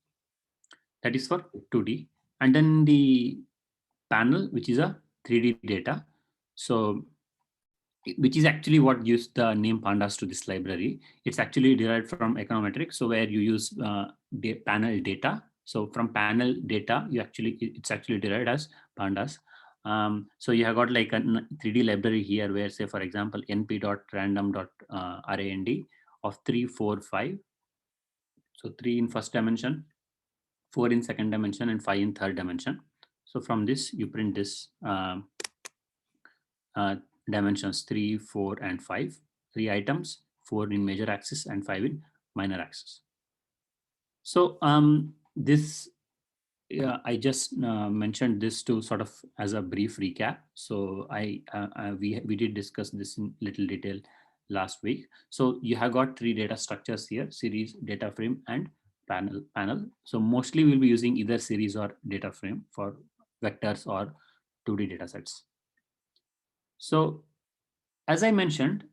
A: That is for 2D. And then the panel, which is a 3D data. So which is actually what used the name pandas to this library. It's actually derived from econometrics. So where you use panel data. So from panel data, it's actually derived as pandas. So you have got like a 3D library here where say, for example, np.random.rand of 3, 4, 5. So 3 in first dimension, 4 in second dimension, and 5 in third dimension. So from this, you print this dimensions 3, 4, and 5, 3 items, 4 in major axis and 5 in minor axis. So this, I just mentioned this to sort of as a brief recap. So we did discuss this in little detail last week. So you have got 3 data structures here: series, data frame, and panel. So mostly we'll be using either series or data frame for vectors or 2D data sets. So as I mentioned,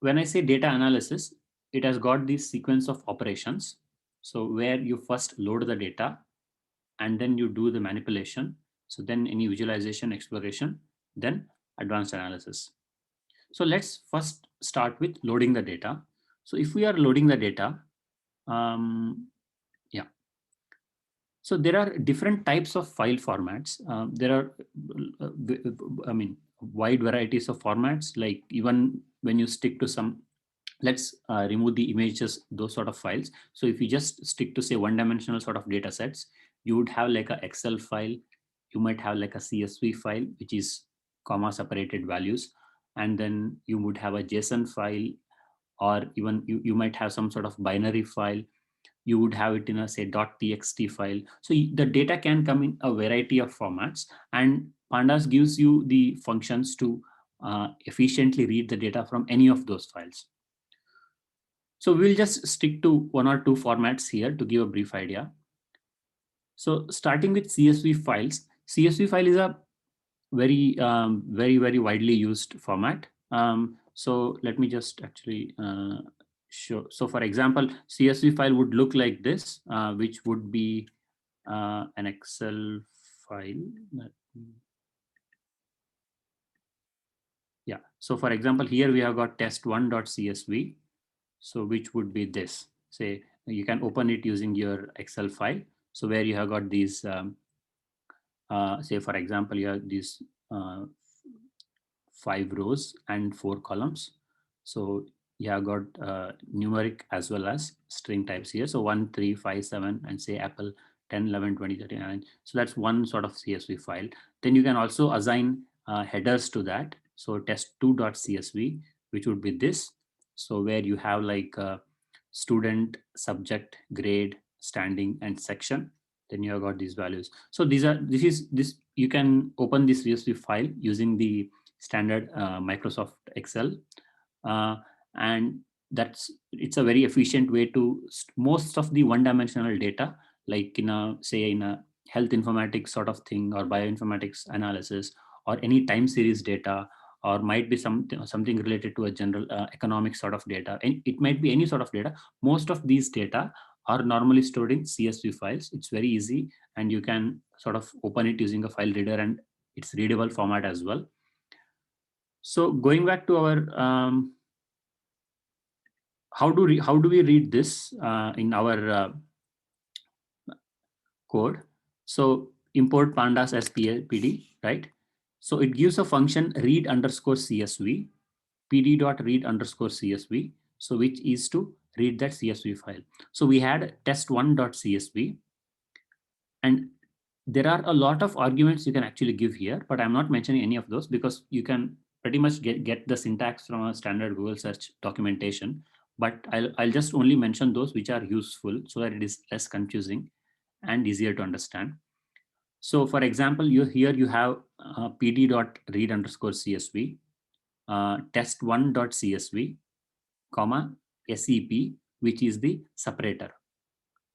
A: when I say data analysis, it has got this sequence of operations. So where you first load the data and then you do the manipulation. So then any visualization, exploration, then advanced analysis. So let's first start with loading the data. So if we are loading the data, so there are different types of file formats. There are, wide varieties of formats, like even when you stick to some, let's remove the images, those sort of files. So if you just stick to say one-dimensional sort of data sets, you would have like an Excel file. You might have like a CSV file, which is comma separated values. And then you would have a JSON file, or even you might have some sort of binary file. You would have it in a say .txt file. So the data can come in a variety of formats, and Pandas gives you the functions to efficiently read the data from any of those files. So we'll just stick to 1 or 2 formats here to give a brief idea. So starting with CSV files, CSV file is a very, very widely used format. So let me just actually show. So for example, CSV file would look like this, which would be an Excel file. Yeah. So for example, here we have got test1.csv. So which would be this. Say you can open it using your Excel file. So where you have got these, say for example, you have these 5 rows and 4 columns. So you have got numeric as well as string types here. So 1, 3, 5, 7, and say Apple 10, 11, 20, 39. So that's one sort of CSV file. Then you can also assign headers to that. So test2.csv, which would be this. So where you have like student, subject, grade, standing, and section. Then you have got these values. So this you can open this CSV file using the standard Microsoft Excel, and it's a very efficient way to most of the one-dimensional data, like in a say in a health informatics sort of thing, or bioinformatics analysis, or any time series data, or might be something related to a general economic sort of data, and it might be any sort of data. Most of these data are normally stored in CSV files. It's very easy, and you can sort of open it using a file reader, and it's readable format as well. So going back to our, how do we read this in our code? So import pandas as PD, right? So it gives a function read underscore CSV, pd.read underscore CSV. So which is to read that CSV file. So we had test1.csv, and there are a lot of arguments you can actually give here, but I'm not mentioning any of those because you can pretty much get the syntax from a standard Google search documentation. But I'll just only mention those which are useful so that it is less confusing and easier to understand. So for example, here you have pd.read underscore CSV, test1.csv, comma, SEP, which is the separator.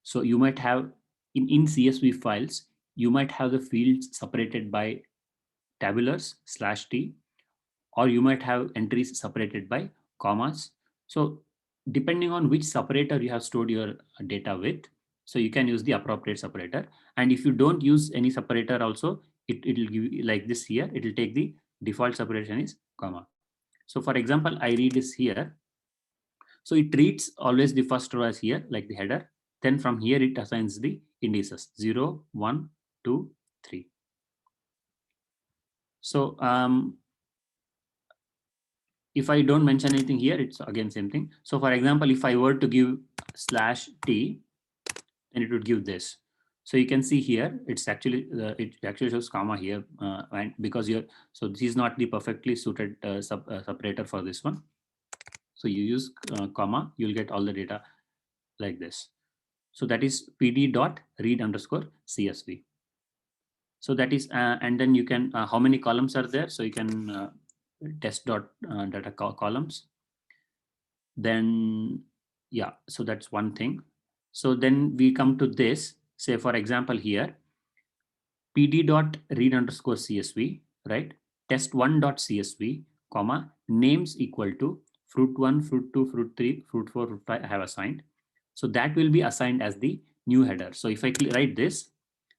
A: So you might have in CSV files, you might have the fields separated by tabulars /t, or you might have entries separated by commas. So depending on which separator you have stored your data with, so you can use the appropriate separator. And if you don't use any separator also, it will give you like this here, it will take the default separation is comma. So for example, I read this here. So it treats always the first row as here, like the header. Then from here, it assigns the indices 0, 1, 2, 3. So if I don't mention anything here, it's again same thing. So for example, if I were to give /t, then it would give this. So you can see here, it's actually it actually shows comma here, and because so this is not the perfectly suited separator for this one. So you use comma, you'll get all the data like this. So that is pd.read underscore CSV. So that is, and then you can, how many columns are there? So you can test.data columns. Then, yeah, so that's one thing. So then we come to this, say for example here, pd.read underscore CSV, right? Test1.csv, comma, names equal to fruit1, fruit2, fruit3, fruit4, fruit5 I have assigned. So that will be assigned as the new header. So if I write this,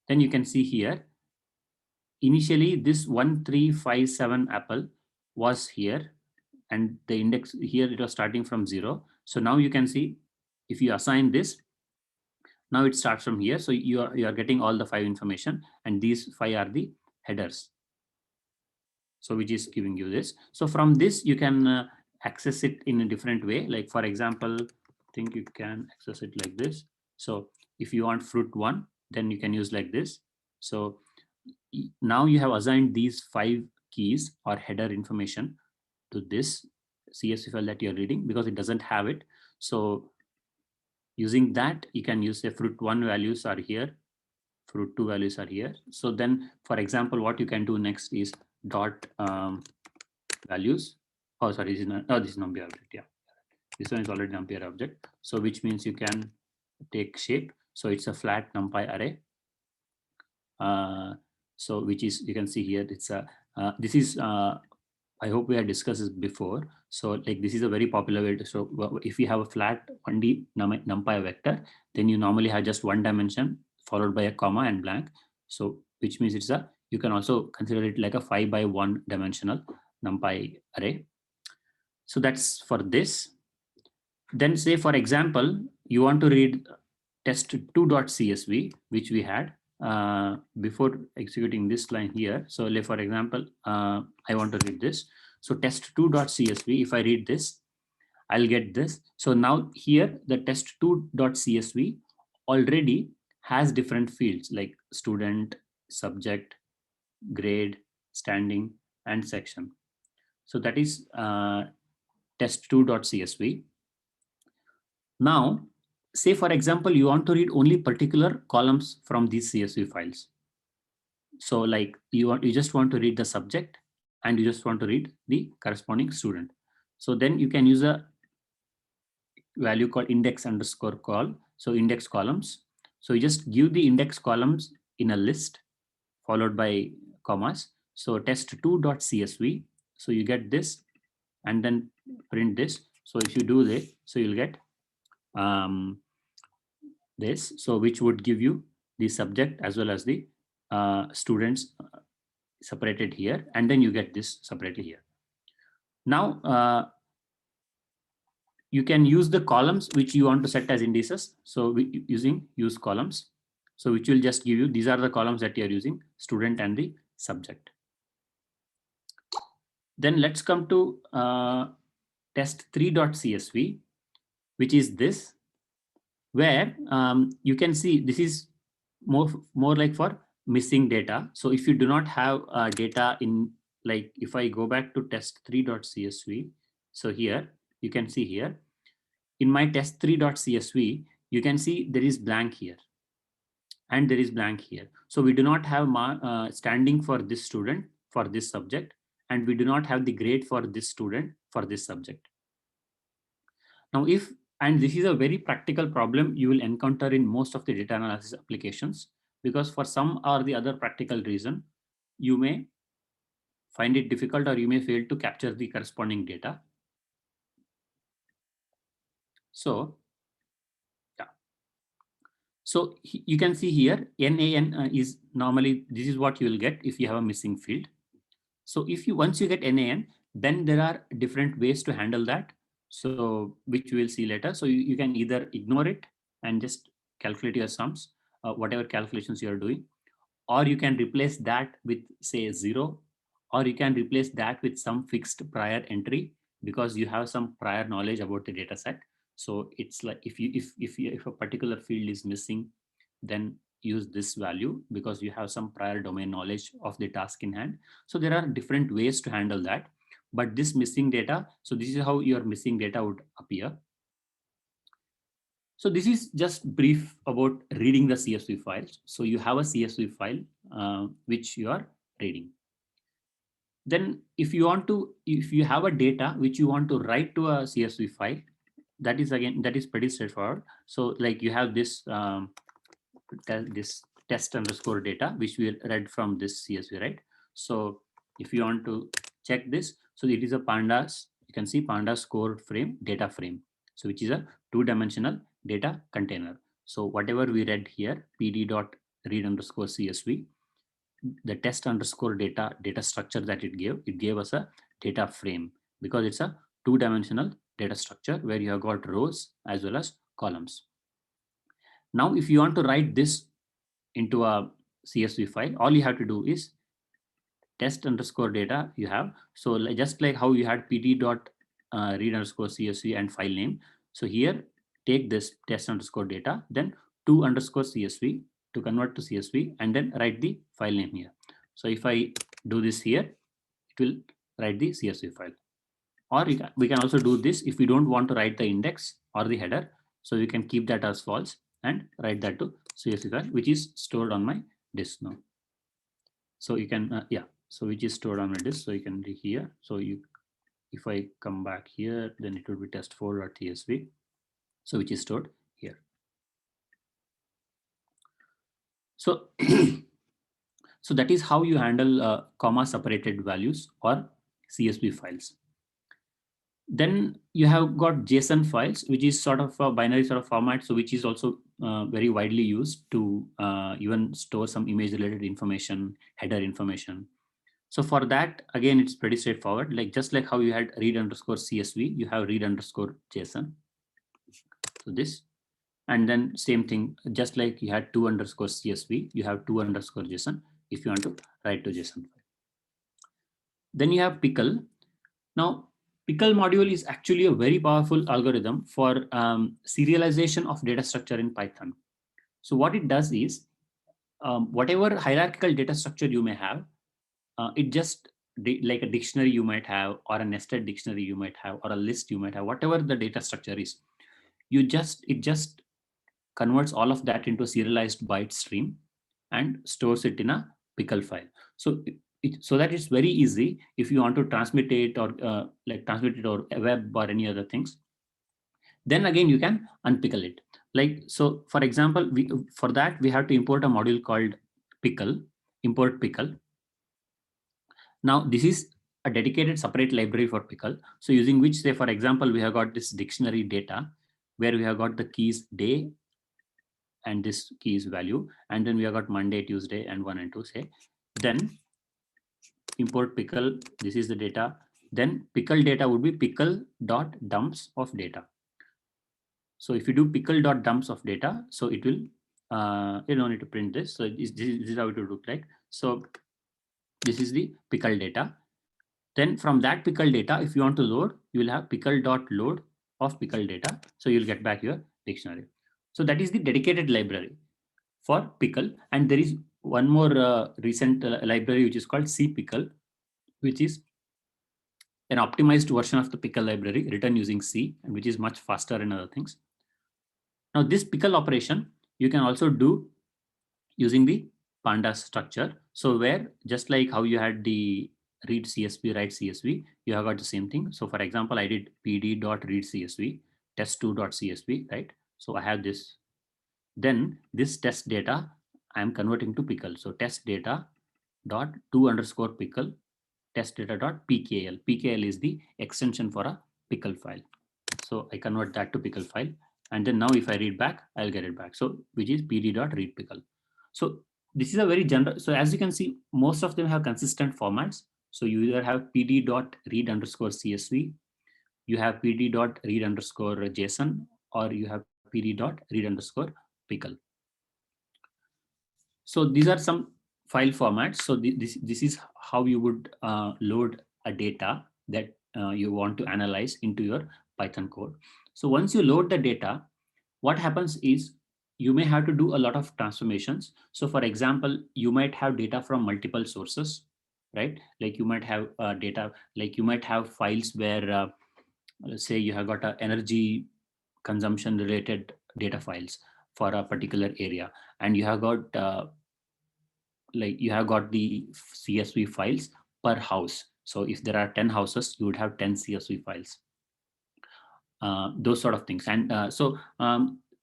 A: then you can see here, initially this 1357 apple was here, and the index here, it was starting from 0. So now you can see, if you assign this, now it starts from here. So you are getting all the 5 information, and these 5 are the headers. So which is giving you this. So from this, you can access it in a different way. Like for example, I think you can access it like this. So if you want fruit1, then you can use like this. So now you have assigned these 5 keys or header information to this CSV file that you're reading, because it doesn't have it. So using that, you can use a fruit1 values are here, fruit2 values are here. So then, for example, what you can do next is dot values. Oh, sorry, this is not, oh, this is numpy object. Yeah, this one is already numpy object. So which means you can take shape. So it's a flat numpy array. So which is, you can see here, it's a this is I hope we had discussed this before. So like this is a very popular way to, so if you have a flat 1D numpy vector, then you normally have just one dimension followed by a comma and blank. So which means it's a, you can also consider it like a 5 by 1 dimensional numpy array. So that's for this. Then say for example, you want to read test2.csv, which we had before executing this line here. So like for example, I want to read this. So test2.csv, if I read this, I'll get this. So now here the test2.csv already has different fields like student, subject, grade, standing, and section. So that is test2.csv. Now, say for example, you want to read only particular columns from these CSV files. So like you just want to read the subject, and you just want to read the corresponding student. So then you can use a value called index underscore call. So index columns. So you just give the index columns in a list followed by commas. So test2.csv. So you get this and then print this. So if you do this, so you'll get this. So which would give you the subject as well as the students separated here, and then you get this separated here. Now, you can use the columns which you want to set as indices. So using use columns. So which will just give you, these are the columns that you're using, student and the subject. Then let's come to test3.csv, which is this, where you can see this is more like for missing data. So if you do not have data in, like if I go back to test3.csv, so here you can see here in my test3.csv, you can see there is blank here and there is blank here. So we do not have standing for this student for this subject, and we do not have the grade for this student for this subject. Now and this is a very practical problem you will encounter in most of the data analysis applications, because for some or the other practical reason, you may find it difficult or you may fail to capture the corresponding data. So, yeah. So you can see here, NaN is normally, this is what you will get if you have a missing field. So if you, once you get NaN, then there are different ways to handle that. So which we will see later. So you can either ignore it and just calculate your sums, whatever calculations you are doing, or you can replace that with say 0, or you can replace that with some fixed prior entry because you have some prior knowledge about the data set. So it's like if a particular field is missing, then use this value because you have some prior domain knowledge of the task in hand. So there are different ways to handle that. But this missing data, so this is how your missing data would appear. So this is just brief about reading the CSV files. So you have a CSV file which you are reading. Then if you have a data which you want to write to a CSV file, that is pretty straightforward. So like you have this this test underscore data which we read from this CSV, right? So if you want to check this, so it is a pandas, you can see pandas score frame data frame, so which is a 2-dimensional data container. So whatever we read here, pd.read underscore CSV, the test underscore data structure that it gave us a data frame because it's a 2-dimensional data structure where you have got rows as well as columns. Now, if you want to write this into a CSV file, all you have to do is test underscore data you have. So just like how you had pd.read underscore CSV and file name. So here, take this test underscore data, then 2 underscore CSV to convert to CSV, and then write the file name here. So if I do this here, it will write the CSV file. Or we can also do this if we don't want to write the index or the header. So we can keep that as false and write that to CSV file, which is stored on my disk now. So you can, so which is stored on my disk. So you can be here. So if I come back here, then it will be test4.tsv. So which is stored here. So, so that is how you handle comma separated values or CSV files. Then you have got JSON files, which is sort of a binary sort of format. So which is also very widely used to even store some image related information, header information. So for that, again, it's pretty straightforward. Like just like how you had read underscore CSV, you have read underscore JSON. So this, and then same thing, just like you had 2 underscore CSV, you have 2 underscore JSON if you want to write to JSON file. Then you have pickle. Now, pickle module is actually a very powerful algorithm for serialization of data structure in Python. So what it does is, whatever hierarchical data structure you may have, it just like a dictionary you might have, or a nested dictionary you might have, or a list you might have, whatever the data structure is, it just converts all of that into a serialized byte stream and stores it in a pickle file. So so that it's very easy if you want to transmit it or like transmit it or a web or any other things. Then again, you can unpickle it. Like, so for example, for that we have to import a module called pickle, import pickle. Now this is a dedicated separate library for pickle. So using which, say for example, we have got this dictionary data where we have got the keys day and this key is value, and then we have got Monday, Tuesday, and 1 and 2, say. Then import pickle, this is the data, then pickle data would be pickle.dumps of data. So if you do pickle.dumps of data, so it will, you don't need to print this. So this is how it would look like. So this is the pickle data. Then from that pickle data, if you want to load, you will have pickle.load of pickle data. So you'll get back your dictionary. So that is the dedicated library for pickle. And there is one more recent library which is called cpickle, which is an optimized version of the pickle library written using C, and which is much faster and other things. Now this pickle operation you can also do using the pandas structure. So where just like how you had the read CSV, write CSV, you have got the same thing. So for example, I did pd.read CSV, test2.csv, right? So I have this. Then this test data I am converting to pickle. So test data dot to underscore pickle test data dot pkl. Pkl is the extension for a pickle file. So I convert that to pickle file. And then now if I read back, I'll get it back. So which is pd.read pickle. So this is a very general. So as you can see, most of them have consistent formats. So you either have pd.read underscore CSV, you have pd.read underscore JSON, or you have pd.read underscore pickle. So these are some file formats. So this is how you would load a data that you want to analyze into your Python code. So once you load the data, what happens is you may have to do a lot of transformations. So for example, you might have data from multiple sources, right? Like you might have data, like you might have files where, let's say you have got a energy consumption related data files for a particular area, and you have got like you have got the CSV files per house. So if there are 10 houses, you would have 10 CSV files, those sort of things. And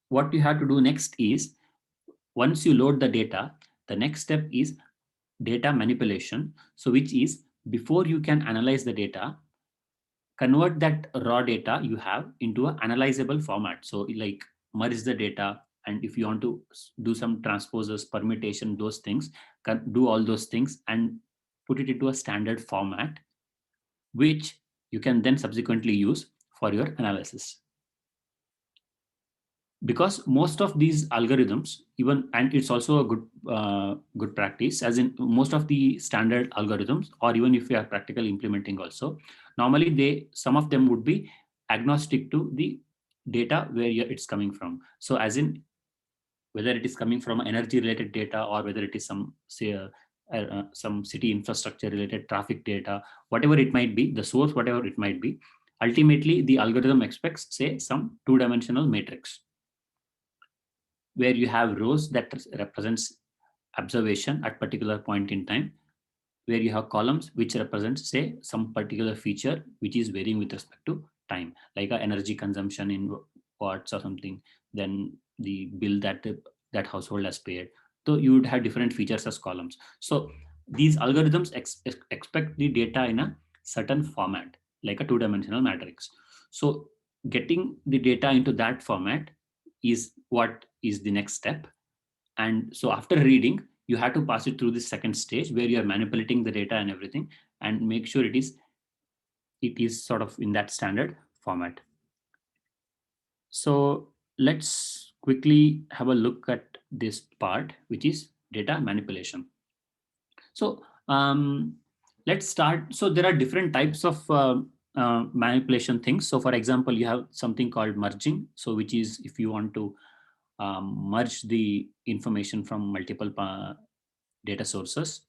A: what you have to do next is, once you load the data, the next step is data manipulation. So which is, before you can analyze the data, convert that raw data you have into an analyzable format. So like merge the data, and if you want to do some transposes, permutation, those things, do all those things and put it into a standard format, which you can then subsequently use for your analysis. Because most of these algorithms, even, and it's also a good practice, as in most of the standard algorithms, or even if you are practically implementing also, normally some of them would be agnostic to the data where it's coming from. So as in, whether it is coming from energy related data, or whether it is some, say, some city infrastructure related traffic data, whatever it might be, the source, whatever it might be, ultimately the algorithm expects, say, some two-dimensional matrix, where you have rows that represents observation at particular point in time, where you have columns which represents, say, some particular feature which is varying with respect to time, like a energy consumption in watts or something, then the bill that that household has paid. So you would have different features as columns. So these algorithms expect the data in a certain format, like a two-dimensional matrix. So getting the data into that format is what is the next step. And so after reading, you have to pass it through the second stage, where you are manipulating the data and everything, and make sure it is sort of in that standard format. So let's quickly have a look at this part, which is data manipulation. So let's start. So there are different types of manipulation things. So for example, you have something called merging. So which is, if you want to merge the information from multiple data sources.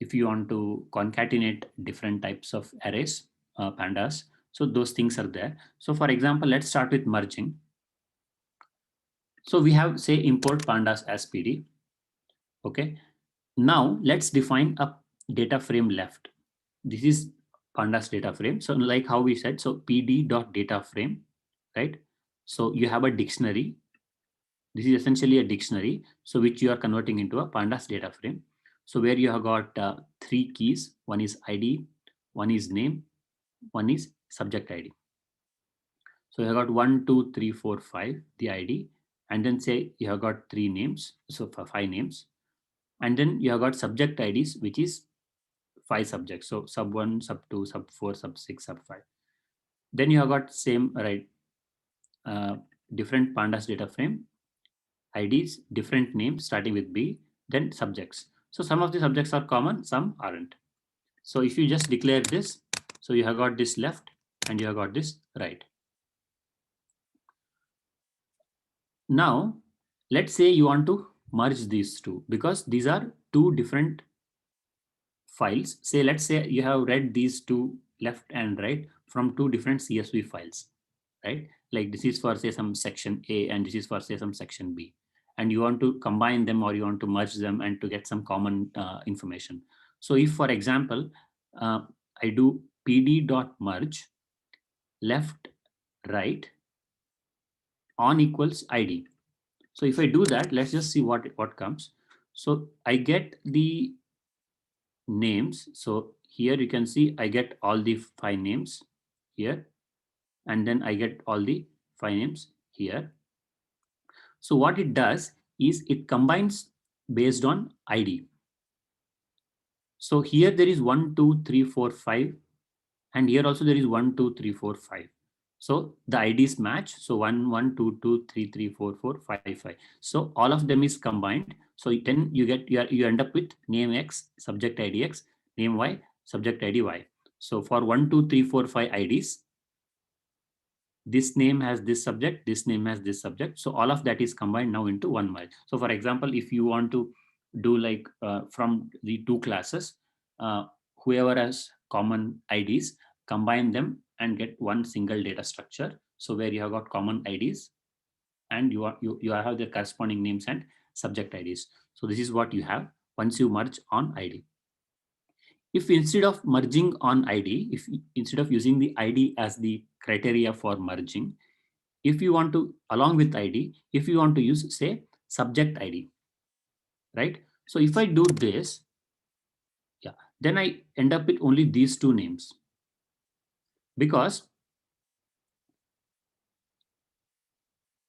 A: If you want to concatenate different types of arrays, pandas, so those things are there. So for example, let's start with merging. So we have, say, import pandas as PD. Okay. Now let's define a data frame left. This is pandas data frame. So like how we said, so pd.data frame, right? So you have a dictionary. This is essentially a dictionary, so which you are converting into a pandas data frame. So where you have got 3 keys. One is ID, one is name, one is subject ID. So you have got 1, 2, 3, 4, 5, the ID, and then say you have got 3 names, so for 5 names, and then you have got subject IDs, which is 5 subjects. So sub 1, sub 2, sub 4, sub 6, sub 5. Then you have got same, right? Different pandas data frame, IDs, different names starting with B, then subjects. So some of the subjects are common, some aren't. So if you just declare this, so you have got this left and you have got this right. Now, let's say you want to merge these two because these are two different files. Say, let's say you have read these two left and right from two different CSV files, right? Like this is for say some section A and this is for say some section B. And you want to combine them or you want to merge them and to get some common information. So if, for example, I do pd.merge left, right, on equals ID. So if I do that, let's just see what comes. So I get the names. So here you can see I get all the 5 names here, and then I get all the 5 names here. So what it does is it combines based on ID. So here there is 1, 2, 3, 4, 5, and here also there is 1, 2, 3, 4, 5. So the IDs match. So 1, 1, 2, 2, 3, 3, 4, 4, 5, 5. So all of them is combined. So then you get you end up with name X, subject ID X, name Y, subject ID Y. So for 1, 2, 3, 4, 5 IDs, this name has this subject, this name has this subject. So all of that is combined now into one merge. So for example, if you want to do like from the two classes, whoever has common IDs, combine them and get one single data structure. So where you have got common IDs and you have the corresponding names and subject IDs. So this is what you have once you merge on ID. If instead of merging on ID, if instead of using the ID as the criteria for merging, if you want to, along with ID, if you want to use say subject ID, right? So if I do this, yeah, then I end up with only these two names because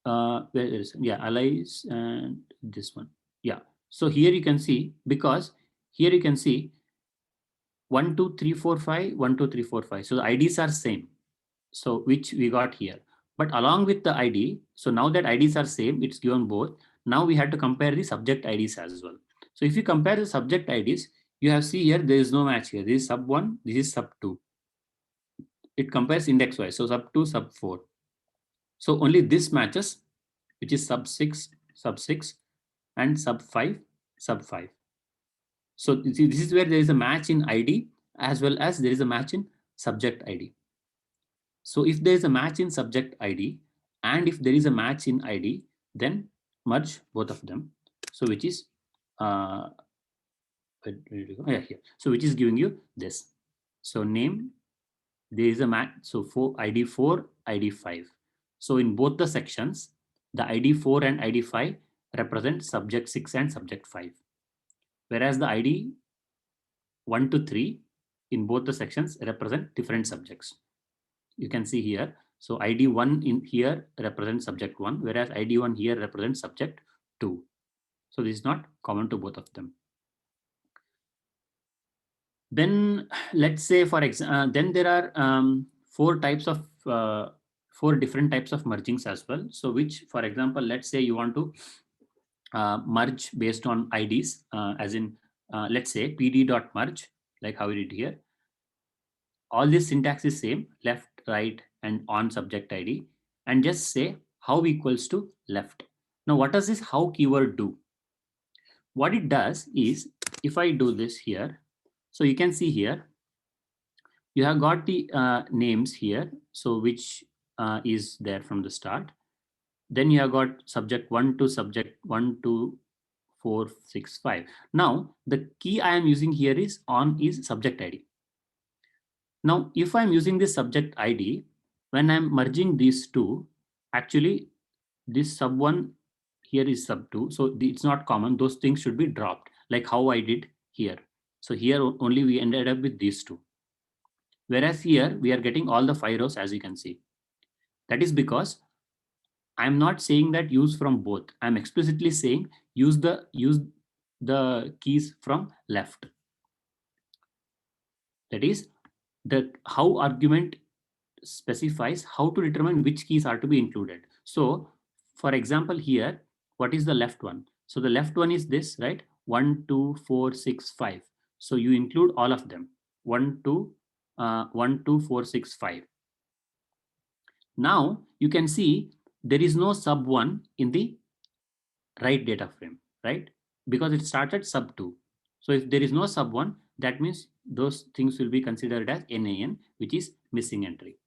A: where is, yeah, allies and this one, yeah. So here you can see, because here you can see 1, 2, 3, 4, 5, 1, 2, 3, 4, 5. So the IDs are same. So which we got here, but along with the ID, so now that IDs are same, it's given both. Now we had to compare the subject IDs as well. So if you compare the subject IDs, you have see here there is no match here. This is sub 1, this is sub 2. It compares index wise, so sub 2, sub 4. So only this matches, which is sub 6, and sub 5, sub 5. So see, this is where there is a match in ID as well as there is a match in subject ID. So if there is a match in subject ID and if there is a match in ID, then merge both of them. So which is yeah, here. So which is giving you this. So name, there is a match. So for ID 4, ID 5. So in both the sections, the ID 4 and ID 5 represent subject 6 and subject 5. Whereas the ID 1 to 3 in both the sections represent different subjects. You can see here. So ID1 in here represents subject 1, whereas ID1 here represents subject 2. So this is not common to both of them. Then let's say for example, then there are 4 different types of mergings as well. So which, for example, let's say you want to merge based on IDs, as in let's say pd.merge, like how we did here. All this syntax is same, left, right, and on subject ID, and just say how equals to left. Now, what does this how keyword do? What it does is, if I do this here, so you can see here, you have got the names here, so which is there from the start. Then you have got subject 1 to subject 1, 2, 4, 6, 5. Now, the key I am using here is on is subject ID. Now, if I'm using this subject ID, when I'm merging these two, actually this sub 1 here is sub 2. So it's not common. Those things should be dropped, like how I did here. So here only we ended up with these two. Whereas here we are getting all the 5 rows, as you can see. That is because I'm not saying that use from both. I'm explicitly saying use the keys from left. That is the how argument specifies how to determine which keys are to be included. So for example, here, what is the left one? So the left one is this, right? 1, 2, 4, 6, 5. So you include all of them. 1, 2, 1, 2, 4, 6, 5. Now you can see there is no sub 1 in the right data frame, right? Because it started sub 2. So if there is no sub 1, that means those things will be considered as NaN, which is missing entry.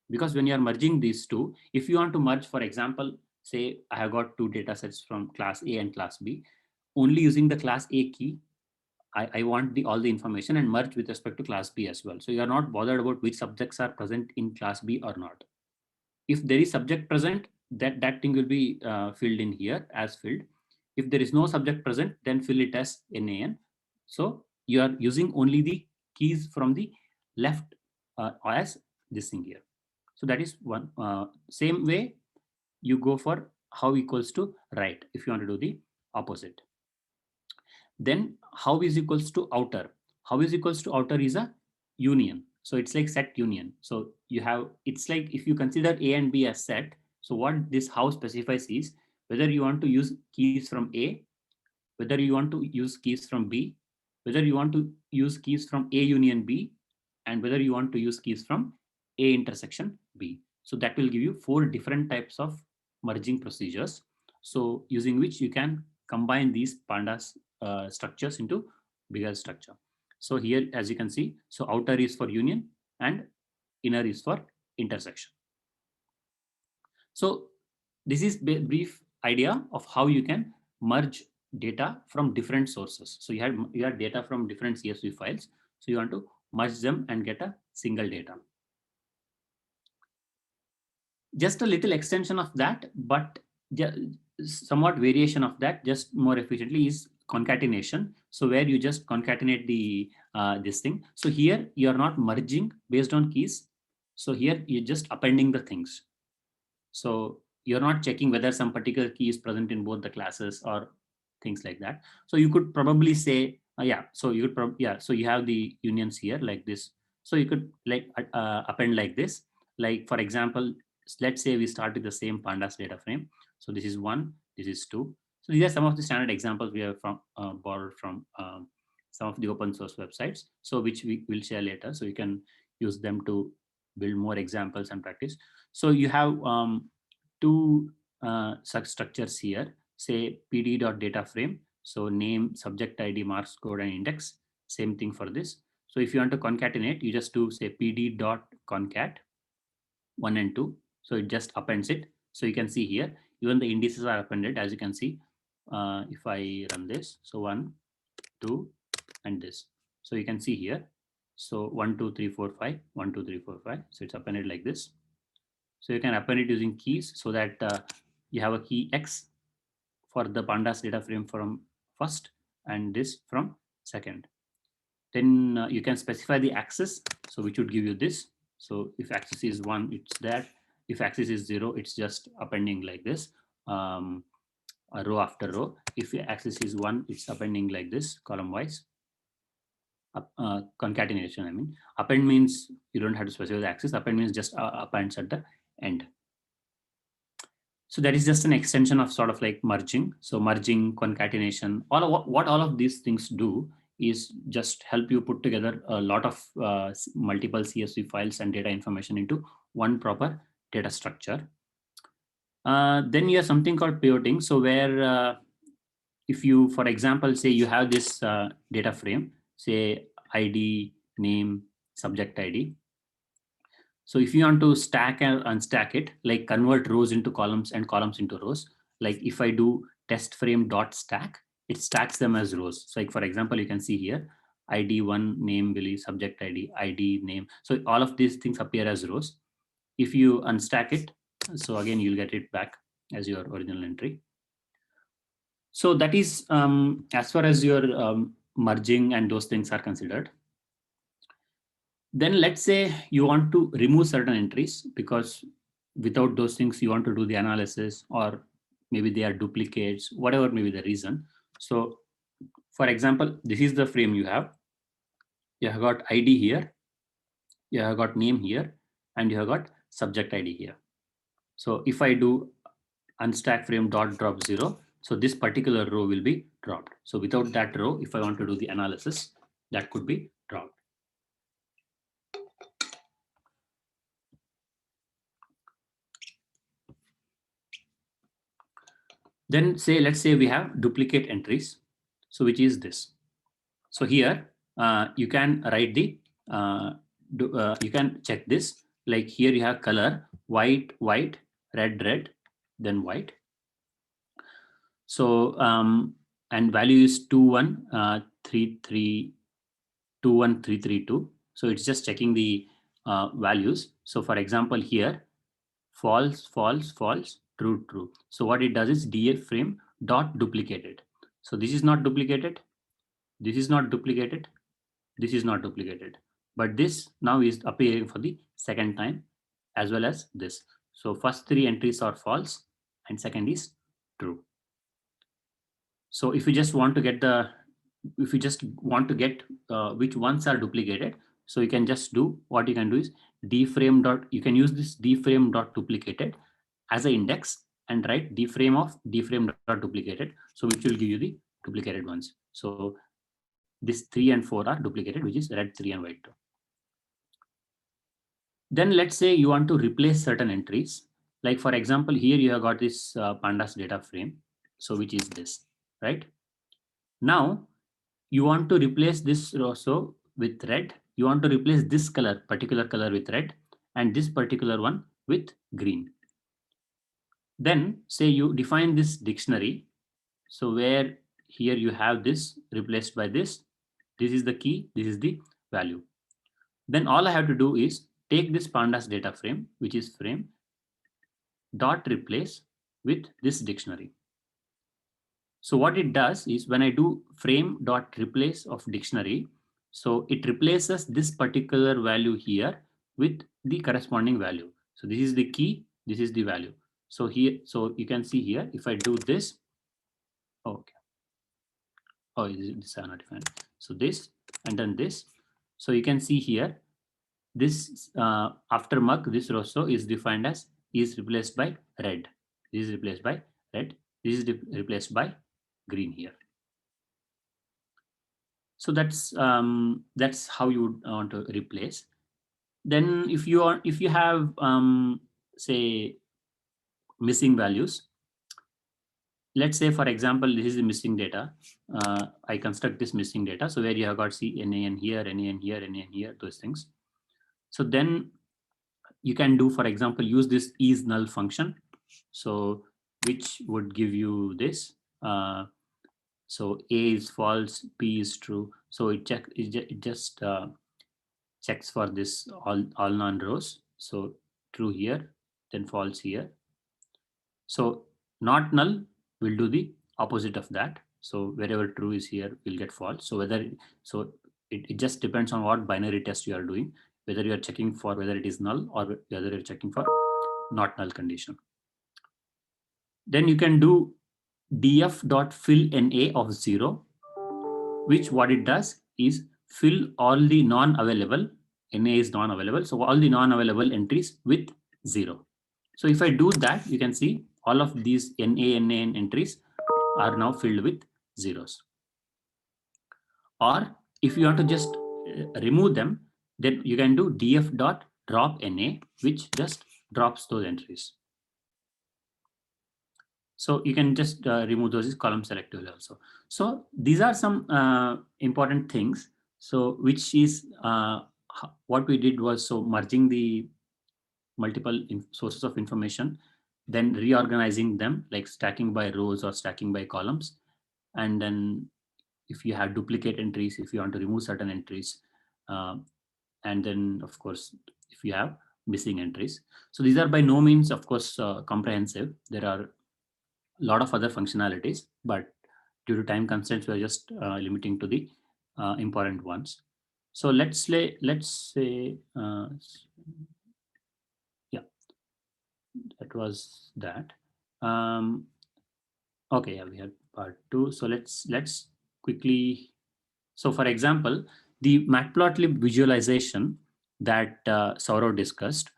A: Because when you are merging these two, if you want to merge, for example, say I have got two data sets from class A and class B, only using the class A key, I want all the information and merge with respect to class B as well. So you are not bothered about which subjects are present in class B or not. If there is subject present, that thing will be filled in here as filled. If there is no subject present, then fill it as NaN. So you are using only the keys from the left as this thing here. So that is one. Same way you go for how equals to right if you want to do the opposite. Then how is equals to outer. How is equals to outer is a union. So it's like set union. So you have, it's like if you consider A and B as set. So what this how specifies is whether you want to use keys from A, whether you want to use keys from B, whether you want to use keys from A union B, and whether you want to use keys from A intersection B. So that will give you 4 different types of merging procedures. So using which you can combine these pandas structures into bigger structure. So here, as you can see, so outer is for union and inner is for intersection. So this is brief idea of how you can merge data from different sources. So you have data from different CSV files. So you want to merge them and get a single data. Just a little extension of that, but somewhat variation of that, just more efficiently, is concatenation. So where you just concatenate the this thing. So here you are not merging based on keys. So here you're just appending the things. So you're not checking whether some particular key is present in both the classes or things like that. So you could probably say, yeah, so you could so you have the unions here like this. So you could like append like this. Like for example, let's say we start with the same pandas data frame. So this is 1, this is 2. So these are some of the standard examples we have from borrowed from some of the open source websites. So which we will share later. So you can use them to build more examples and practice. So you have 2 such structures here, say pd.dataFrame. So name, subject ID, marks code, and index. Same thing for this. So if you want to concatenate, you just do say pd.concat 1 and 2. So it just appends it. So you can see here, even the indices are appended, as you can see. If I run this, so 1, 2, and this. So you can see here. So 1, 2, 3, 4, 5, 1, 2, 3, 4, 5. So it's appended like this. So you can append it using keys so that you have a key X for the pandas data frame from first and this from second. Then you can specify the axis, so which would give you this. So if axis is 1, it's that. If axis is 0, it's just appending like this, a row after row. If axis is 1, it's appending like this, column wise. Concatenation, I mean. Append means you don't have to specify the axis. Append means just appends at the end. So that is just an extension of sort of like merging. So merging, concatenation, what all of these things do is just help you put together a lot of multiple CSV files and data information into one proper data structure. Then you have something called pivoting. So where if you, for example, say you have this data frame, say ID, name, subject ID. So if you want to stack and unstack it, like convert rows into columns and columns into rows, like if I do test frame dot stack, it stacks them as rows. So like for example, you can see here, ID1, name, Billy, subject ID, ID, name. So all of these things appear as rows. If you unstack it, so again, you'll get it back as your original entry. So that is as far as your merging and those things are considered. Then let's say you want to remove certain entries because without those things you want to do the analysis, or maybe they are duplicates, whatever may be the reason. So for example, this is the frame you have. you have got ID here, you have got name here, and you have got subject ID here. So if I do unstack frame dot drop 0, so this particular row will be dropped. So without that row, if I want to do the analysis, that could be dropped. Then let's say we have duplicate entries. So which is this. So here you can write the, you can check this. Like here you have color, white, white, red, red, then white. So and value is 21332. So it's just checking the values. So for example here, false, false, false, true, true. So what it does is DF frame dot duplicated. So this is not duplicated, this is not duplicated, this is not duplicated, but this now is appearing for the second time as well as this. So first 3 entries are false and second is true. So if you just want to get which ones are duplicated, so you can just do, what you can do is dframe dot, you can use this dframe dot duplicated as an index and write dframe of dframe dot duplicated, so which will give you the duplicated ones. So this 3 and 4 are duplicated, which is red 3 and white 2. Then let's say you want to replace certain entries. Like for example, here you have got this pandas data frame, so which is this, right? Now you want to replace this also with red. You want to replace this color, particular color with red, and this particular one with green. Then say you define this dictionary. So where here you have this replaced by this. This is the key, this is the value. Then all I have to do is take this pandas data frame, which is frame dot replace with this dictionary. So what it does is when I do frame dot replace of dictionary, so it replaces this particular value here with the corresponding value. So this is the key, this is the value. So here, so you can see here, if I do this, okay. Oh, this are not defined. So this and then this. So you can see here, this after mug, this also is defined as is replaced by red. This is replaced by red. This is replaced by green here. So that's how you would want to replace. Then if you have say missing values, let's say for example this is the missing data. I construct this missing data, so where you have got NaN here, NaN here, NaN here, those things. So then you can do, for example, use this is null function, so which would give you this. So A is false, B is true. So it just checks for this all non-rows. So true here, then false here. So not null will do the opposite of that. So wherever true is here, we'll get false. So it just depends on what binary test you are doing, whether you are checking for whether it is null or whether you're checking for not null condition. Then you can do df.fill NA of 0, which what it does is fill all the non-available, NA is non-available, so all the non-available entries with 0. So if I do that, you can see all of these NA entries are now filled with zeros. Or if you want to just remove them, then you can do df.drop NA, which just drops those entries. So you can just remove those column selectively also. So these are some important things. So which is what we did was, so merging the multiple sources of information, then reorganizing them, like stacking by rows or stacking by columns. And then if you have duplicate entries, if you want to remove certain entries, and then of course, if you have missing entries. So these are by no means, of course, comprehensive. There are a lot of other functionalities, but due to time constraints, we're just limiting to the important ones. So let's say, yeah, that was that. Okay, yeah, we have part 2. So let's quickly. So for example, The matplotlib visualization that Saurav discussed,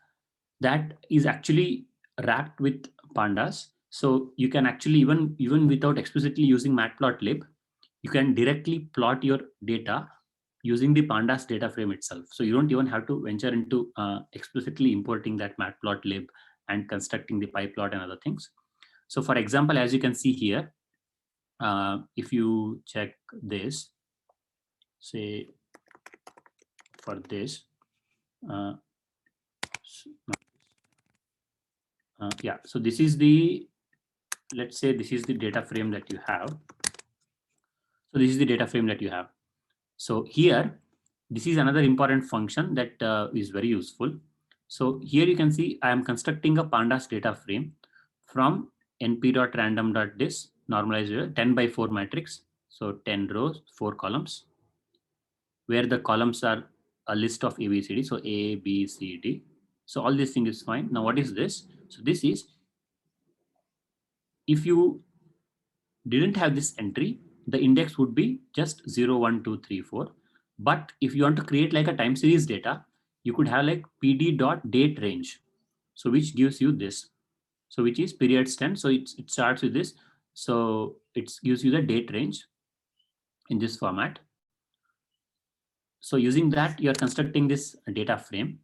A: that is actually wrapped with pandas. So you can actually, even without explicitly using matplotlib, you can directly plot your data using the pandas data frame itself. So you don't even have to venture into explicitly importing that matplotlib and constructing the pyplot and other things. So for example, as you can see here, if you check this, say for this, yeah, so this is the, let's say this is the data frame that you have. So this is the data frame that you have. So here, this is another important function that is very useful. So here you can see I am constructing a pandas data frame from np.random.dis normalized 10 by 4 matrix. So 10 rows, 4 columns, where the columns are a list of ABCD. So A, B, C, D. So all this thing is fine. Now what is this? So this is, if you didn't have this entry, the index would be just 0, 1, 2, 3, 4. But if you want to create like a time series data, you could have like pd.date range. So which gives you this. So which is periods 10. So it starts with this. So it gives you the date range in this format. So using that, you're constructing this data frame.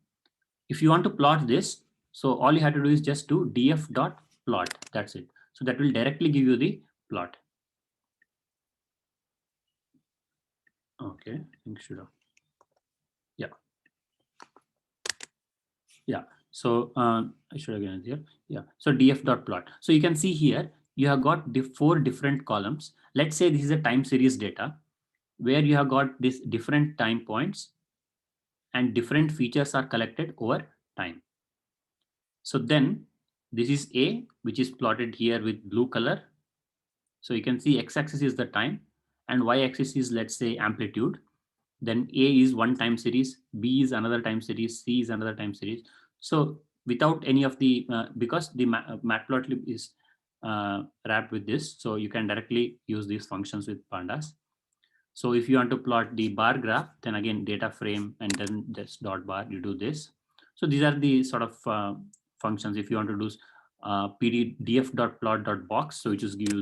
A: If you want to plot this, so all you have to do is just do df.plot. That's it. So that will directly give you the plot. Okay, I think should have. Yeah. Yeah. So I should have given it here. Yeah. So df.plot. So you can see here, you have got the 4 different columns. Let's say this is a time series data where you have got these different time points and different features are collected over time. So then this is A, which is plotted here with blue color. So you can see x-axis is the time and y-axis is, let's say, amplitude. Then A is one time series, B is another time series, C is another time series. So without any of the, because the matplotlib is wrapped with this, so you can directly use these functions with pandas. So if you want to plot the bar graph, then again data frame and then just dot bar, you do this. So these are the sort of functions. If you want to do df.plot.box, so it just give you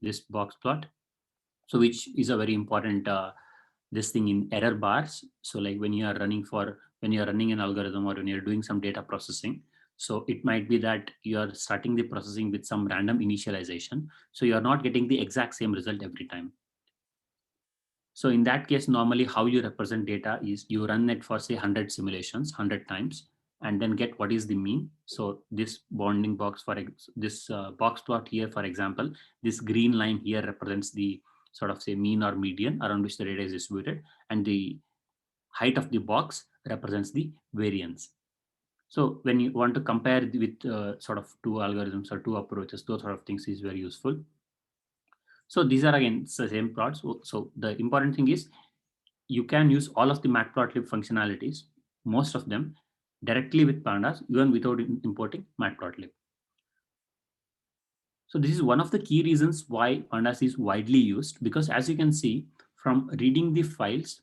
A: this box plot. So which is a very important this thing in error bars. So like when you're running an algorithm or when you're doing some data processing, so it might be that you're starting the processing with some random initialization. So you're not getting the exact same result every time. So in that case, normally how you represent data is you run it for say 100 simulations, 100 times, and then get what is the mean. So this bounding box for this box plot here, for example, this green line here represents the sort of say mean or median around which the data is distributed, and the height of the box represents the variance. So when you want to compare with sort of 2 algorithms or 2 approaches, those sort of things is very useful. So these are again the same plots. So the important thing is you can use all of the matplotlib functionalities, most of them, directly with pandas, even without importing matplotlib. So this is one of the key reasons why pandas is widely used, because as you can see from reading the files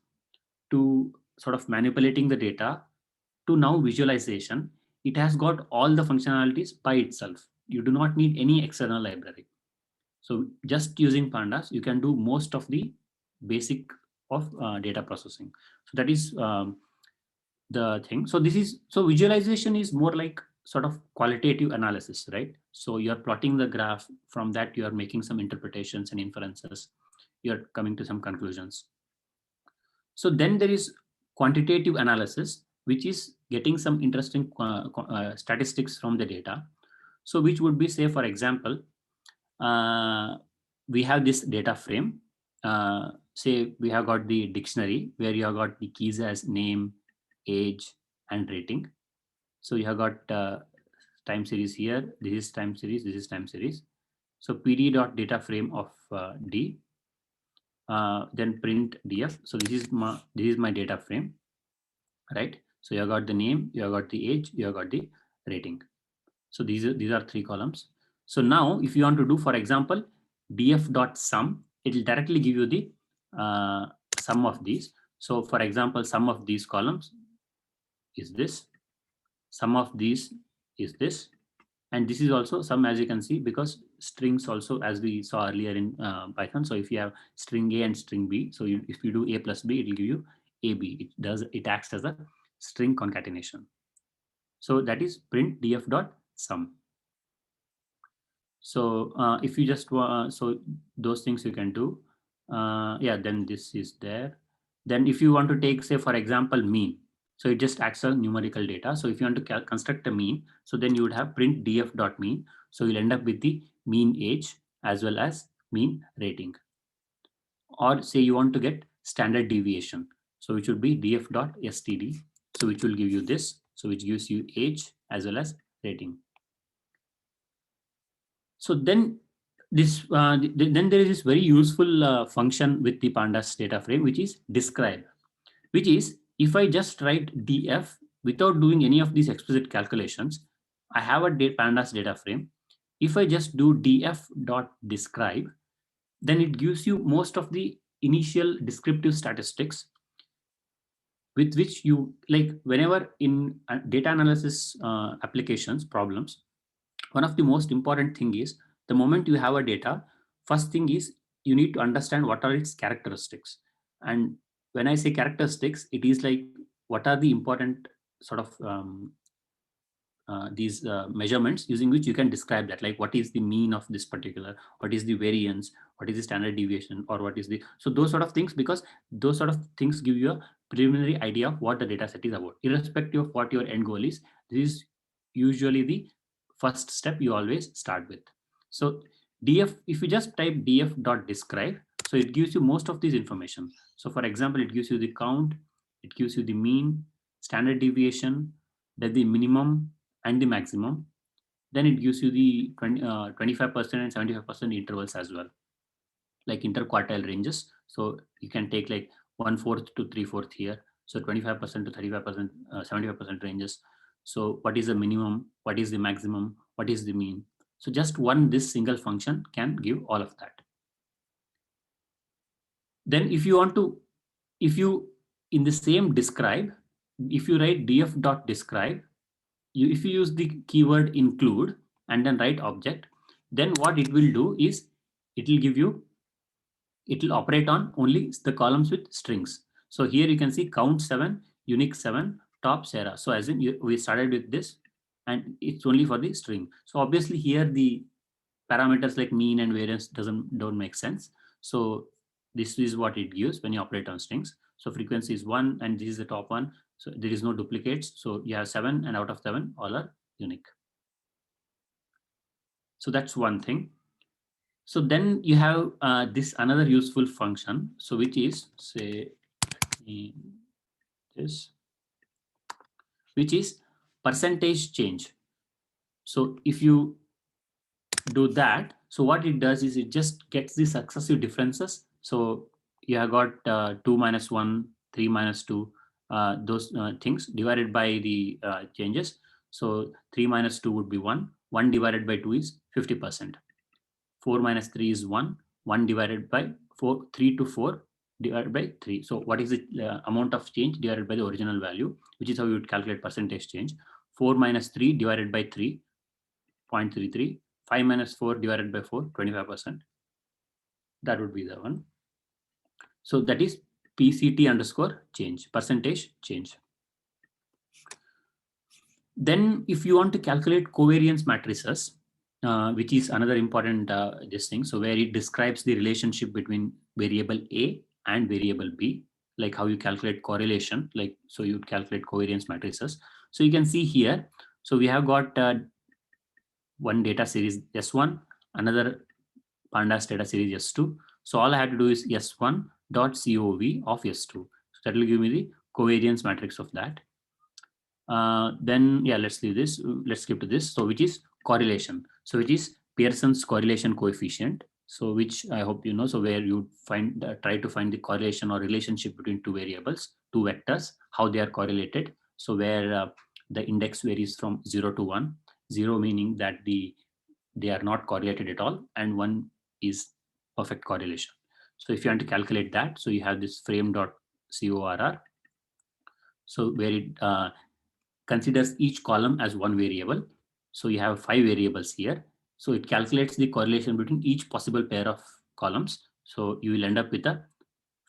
A: to sort of manipulating the data to now visualization, it has got all the functionalities by itself. You do not need any external library. So just using pandas, you can do most of the basic of data processing. So that is the thing. So visualization is more like sort of qualitative analysis, right? So you're plotting the graph, from that you are making some interpretations and inferences, you're coming to some conclusions. So then there is quantitative analysis, which is getting some interesting statistics from the data. So which would be, say, for example, we have this data frame. Say we have got the dictionary where you have got the keys as name, age, and rating. So you have got time series here. This is time series. This is time series. So pd.data frame of D. Then print df. So this is my data frame, right? So you have got the name, you have got the age, you have got the rating. So these are 3 columns. So now if you want to do, for example, df.sum, it will directly give you the sum of these. So for example, sum of these columns is this, sum of these is this, and this is also sum, as you can see, because strings also, as we saw earlier in Python. So if you have string A and string B, so if you do A plus B, it will give you AB. It acts as a string concatenation. So that is print df dot sum. So if you just so those things you can do. Yeah, then this is there. Then if you want to take, say for example, mean, so it just acts as numerical data. So if you want to construct a mean, so then you would have print df dot mean. So you'll end up with the mean age as well as mean rating. Or say you want to get standard deviation, so it should be df dot std, so which will give you this, so which gives you age as well as rating. So then this then there is this very useful function with the pandas data frame, which is describe, which is if I just write df without doing any of these explicit calculations, I have a pandas data frame. If I just do df dot describe, then it gives you most of the initial descriptive statistics with which you, like whenever in data analysis applications problems, one of the most important thing is the moment you have a data, first thing is you need to understand what are its characteristics. And when I say characteristics, it is like what are the important sort of these measurements using which you can describe that, like what is the mean of this particular, what is the variance, what is the standard deviation, or what is the, so those sort of things, because those sort of things give you a preliminary idea of what the data set is about. Irrespective of what your end goal is, this is usually the first step you always start with. So df, if you just type df dot describe, so it gives you most of this information. So for example, it gives you the count, it gives you the mean, standard deviation, then the minimum and the maximum. Then it gives you the 25% and 75% intervals as well, like interquartile ranges. So you can take like 1/4 to 3/4 here. So 25% to 35%, 75% ranges. So what is the minimum? What is the maximum? What is the mean? So just this single function can give all of that. Then if you want to, if you in the same describe, if you write df dot describe, if you use the keyword include and then write object, then what it will do is it will give you, it will operate on only the columns with strings. So here you can see count 7, unique 7, top Sarah. So as in we started with this and it's only for the string. So obviously here the parameters like mean and variance don't make sense. So this is what it gives when you operate on strings. So frequency is 1 and this is the top one. So there is no duplicates. So you have 7 and out of 7 all are unique. So that's one thing. So then you have this another useful function. So which is, say this, which is percentage change. So if you do that, so what it does is it just gets the successive differences. So you have got 2 minus 1, 3 minus 2, those things divided by the changes. So 3 minus 2 would be 1. 1 divided by 2 is 50%. 4 minus 3 is 1. 1 divided by 4, 3 to 4 divided by 3. So what is the amount of change divided by the original value, which is how you would calculate percentage change. 4 minus 3 divided by 3, 0.33. 5 minus 4 divided by 4, 25%. That would be the one. So that is PCT underscore change, percentage change. Then if you want to calculate covariance matrices, which is another important this thing. So where it describes the relationship between variable A and variable B, like how you calculate correlation, like so you calculate covariance matrices. So you can see here, so we have got one data series S1, another pandas data series S2. So all I have to do is S1 dot COV of S2. So that will give me the covariance matrix of that. Then yeah, let's leave this. Let's skip to this. So which is correlation. So which is Pearson's correlation coefficient. So which I hope you know. So where you find try to find the correlation or relationship between two variables, two vectors, how they are correlated. So where the index varies from 0 to 1. 0 meaning that they are not correlated at all, and 1 is perfect correlation. So if you want to calculate that, so you have this frame dot CORR. So where it considers each column as one variable. So you have 5 variables here. So it calculates the correlation between each possible pair of columns. So you will end up with a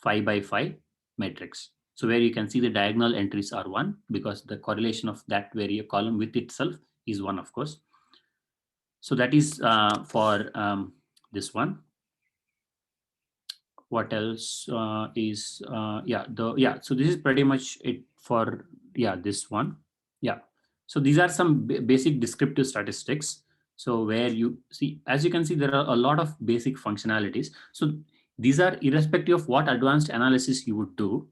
A: 5 by 5 matrix. So where you can see the diagonal entries are 1 because the correlation of that variable column with itself is 1, of course. So that is for this one. What else is so this is pretty much it for this one. So these are some basic descriptive statistics. So where you see, as you can see, there are a lot of basic functionalities. So these are irrespective of what advanced analysis you would do.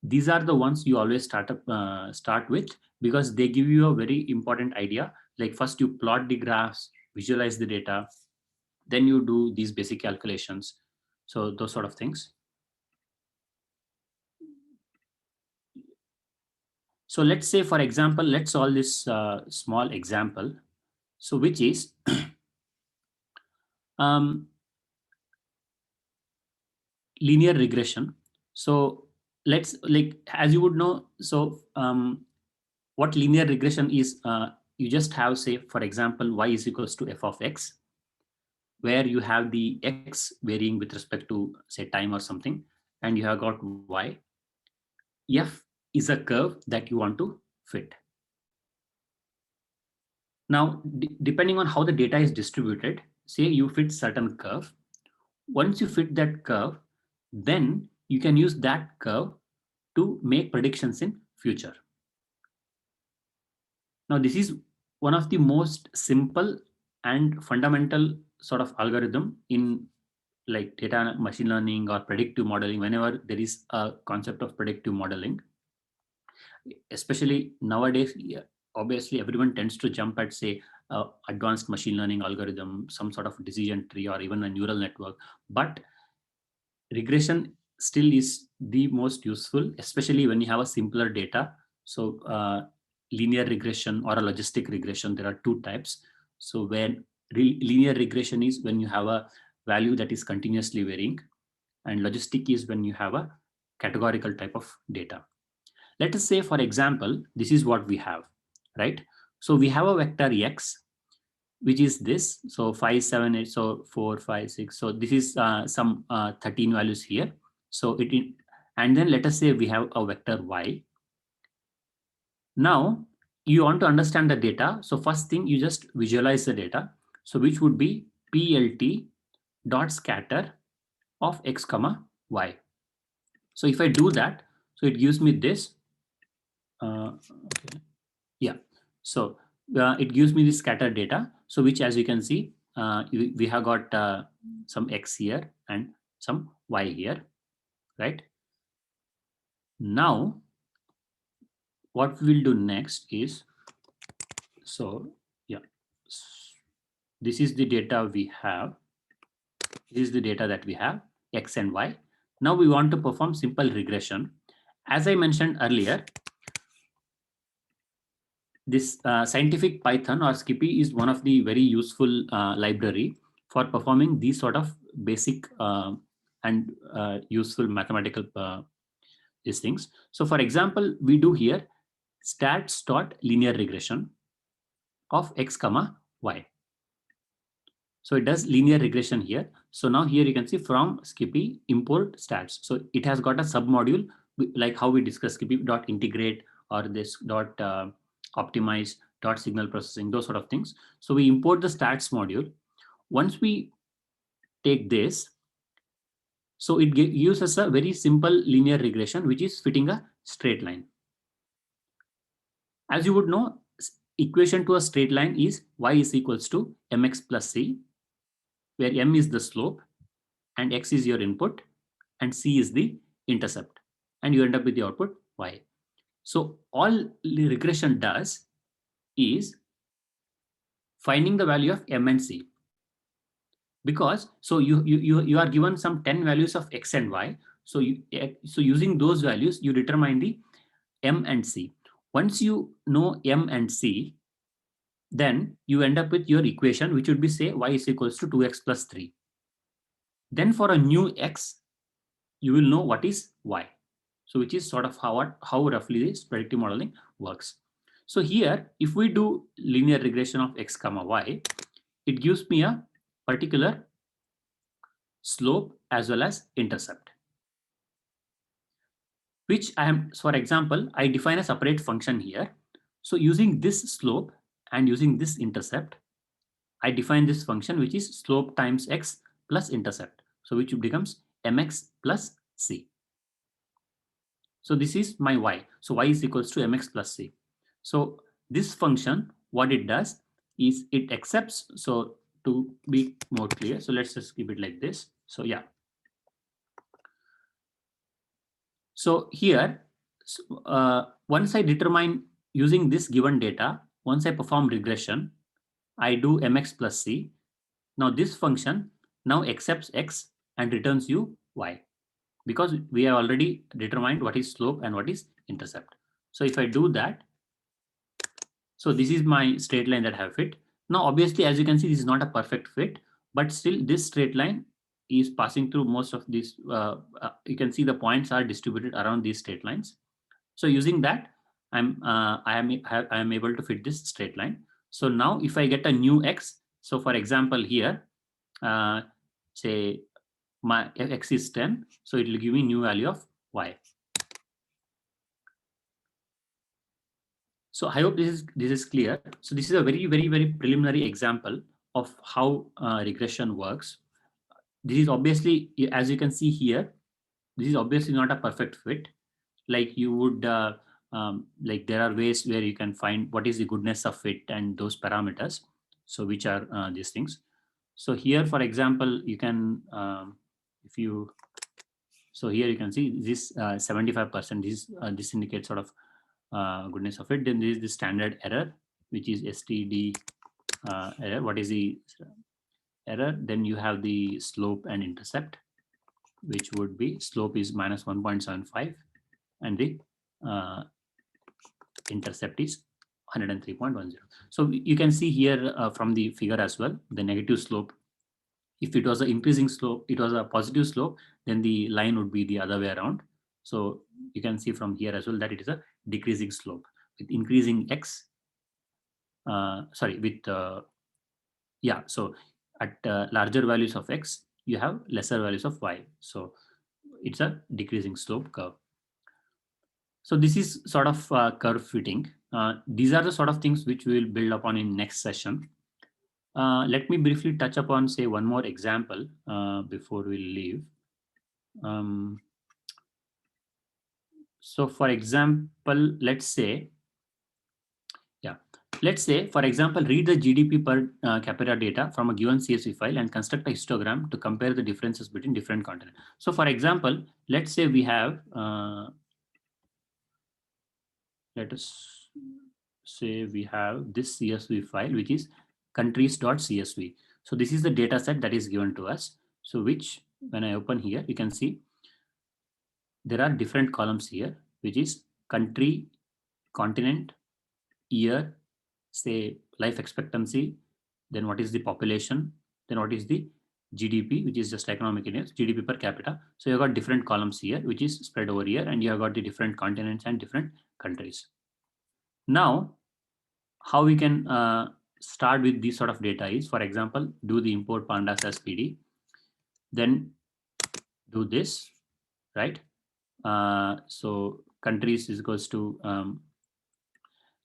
A: These are the ones you always start with because they give you a very important idea. Like first you plot the graphs, visualize the data, then you do these basic calculations. So those sort of things. So let's say, for example, let's solve this small example. So which is linear regression. So let's, like, as you would know, so what linear regression is, you just have, say, for example, y is equals to f of x, where you have the x varying with respect to, say, time or something, and you have got y. F is a curve that you want to fit. Now, depending on how the data is distributed, say you fit certain curve. Once you fit that curve, then you can use that curve to make predictions in future. Now, this is one of the most simple and fundamental sort of algorithm in like data machine learning or predictive modeling. Whenever there is a concept of predictive modeling, especially nowadays, obviously everyone tends to jump at, say, advanced machine learning algorithm, some sort of decision tree, or even a neural network. But regression still is the most useful, especially when you have a simpler data. So linear regression or a logistic regression, there are two types. So when linear regression is when you have a value that is continuously varying, and logistic is when you have a categorical type of data. Let us say, for example, this is what we have, right? So we have a vector x, which is this. So 5, 7, 8, so 4, 5, 6. So this is some 13 values here. So and then let us say we have a vector y. Now you want to understand the data. So first thing, you just visualize the data. So which would be PLT dot scatter of x comma y. So if I do that, so it gives me this. Okay. Yeah. So it gives me the scatter data. So which, as you can see, we have got some x here and some y here, right? Now, what we'll do next is, so yeah, this is the data we have. This is the data that we have, x and y. Now we want to perform simple regression. As I mentioned earlier, this scientific Python or Skippy is one of the very useful library for performing these sort of basic and useful mathematical these things. So for example, we do here stats dot linear regression of x comma y. So it does linear regression here. So now here you can see from Skippy import stats. So it has got a submodule like how we discussed Skippy dot integrate or this dot optimize dot signal processing, those sort of things. So we import the stats module. Once we take this, so it gives us a very simple linear regression, which is fitting a straight line. As you would know, equation to a straight line is y is equals to mx plus c, where m is the slope and x is your input and c is the intercept, and you end up with the output y. So all regression does is finding the value of m and c, because so you are given some 10 values of x and y. So using those values, you determine the m and c. Once you know m and c, then you end up with your equation, which would be, say, y is equals to 2x plus 3. Then for a new x, you will know what is y. So which is sort of how roughly this predictive modeling works. So here, if we do linear regression of x comma y, it gives me a particular slope as well as intercept, which I am, for example, I define a separate function here. So using this slope and using this intercept, I define this function which is slope times x plus intercept. So which becomes mx plus c. So this is my y. So y is equals to mx plus c. So this function, what it does is it accepts. So to be more clear, so let's just keep it like this. So yeah. So here, once I determine using this given data, once I perform regression, I do mx plus c. Now this function now accepts x and returns you y, because we have already determined what is slope and what is intercept. So if I do that, so this is my straight line that I have fit. Now obviously, as you can see, this is not a perfect fit, but still this straight line is passing through most of these. You can see the points are distributed around these straight lines. So using that, I am able to fit this straight line. So now if I get a new x, so for example here, say my x is 10, so it will give me new value of y. So I hope this is clear. So this is a very preliminary example of how regression works. This is obviously, as you can see here, this is obviously not a perfect fit. Like you would, like there are ways where you can find what is the goodness of fit and those parameters. So which are these things. So here, for example, you can, if you, so here you can see this 75%, this indicates sort of goodness of it. Then there is the standard error, which is STD error. What is the error? Then you have the slope and intercept, which would be slope is minus 1.75 and the intercept is 103.10. So you can see here from the figure as well, the negative slope. If it was an increasing slope, it was a positive slope, then the line would be the other way around. So you can see from here as well that it is a decreasing slope with increasing x. Yeah, so at larger values of x, you have lesser values of y. So it's a decreasing slope curve. So this is sort of curve fitting. These are the sort of things which we will build upon in next session. Let me briefly touch upon, say, one more example before we leave. So for example, let's say, for example, read the GDP per capita data from a given CSV file and construct a histogram to compare the differences between different continents. So for example, let's say we have, let us say we have this CSV file, which is countries.csv. So this is the data set that is given to us. So which, when I open here, you can see there are different columns here, which is country, continent, year, say life expectancy, then what is the population, then what is the GDP, which is just economic units, GDP per capita. So you've got different columns here, which is spread over here, and you have got the different continents and different countries. Now, how we can start with this sort of data is, for example, do the import pandas as PD, then do this, right? So countries is equals to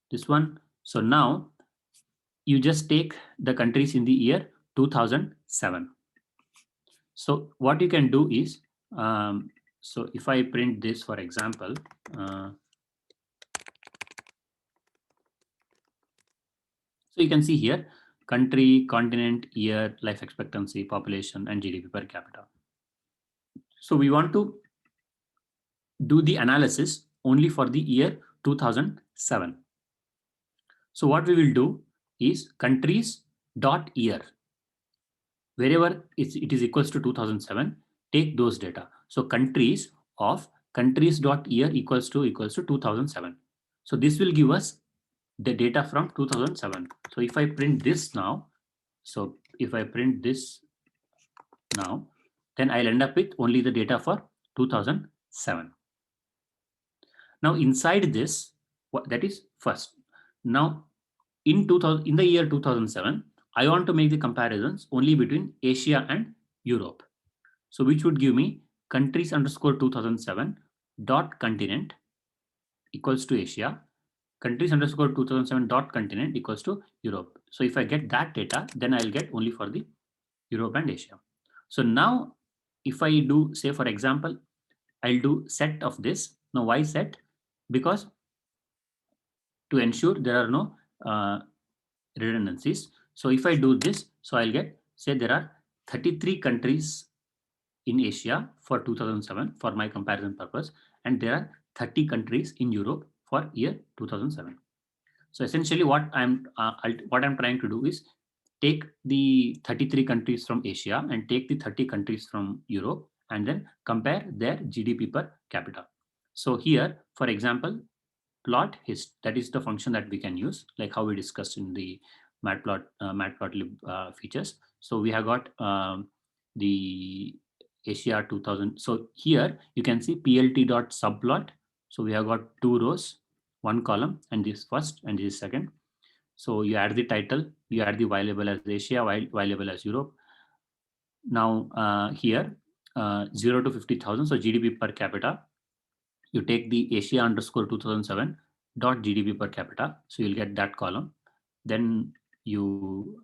A: this one. So now you just take the countries in the year 2007. So what you can do is, so if I print this, for example, so you can see here, country, continent, year, life expectancy, population, and GDP per capita. So we want to do the analysis only for the year 2007. So what we will do is countries dot year. Wherever it is equals to 2007, take those data. So countries of countries dot year equals to 2007. So this will give us the data from 2007. So if I print this now, so if I print this now, then I'll end up with only the data for 2007. Now inside this, that is first. Now in the year 2007, I want to make the comparisons only between Asia and Europe. So which would give me countries underscore 2007 dot continent equals to Asia, countries underscore 2007 dot continent equals to Europe. So if I get that data, then I'll get only for the Europe and Asia. So now if I do, say for example, I'll do set of this. Now why set? Because to ensure there are no redundancies. So if I do this, so I'll get, say there are 33 countries in Asia for 2007 for my comparison purpose, and there are 30 countries in Europe for year 2007. So essentially what I'm trying to do is take the 33 countries from Asia and take the 30 countries from Europe and then compare their GDP per capita. So here, for example, plot hist, that is the function that we can use, like how we discussed in the matplotlib features. So we have got the Asia 2000. So here you can see plt.subplot. So we have got 2 rows, 1 column, and this first and this second. So you add the title, you add the y label as Asia, y label as Europe. Now here 0 to 50,000, so GDP per capita. You take the Asia underscore 2007 dot GDP per capita. So you'll get that column. Then you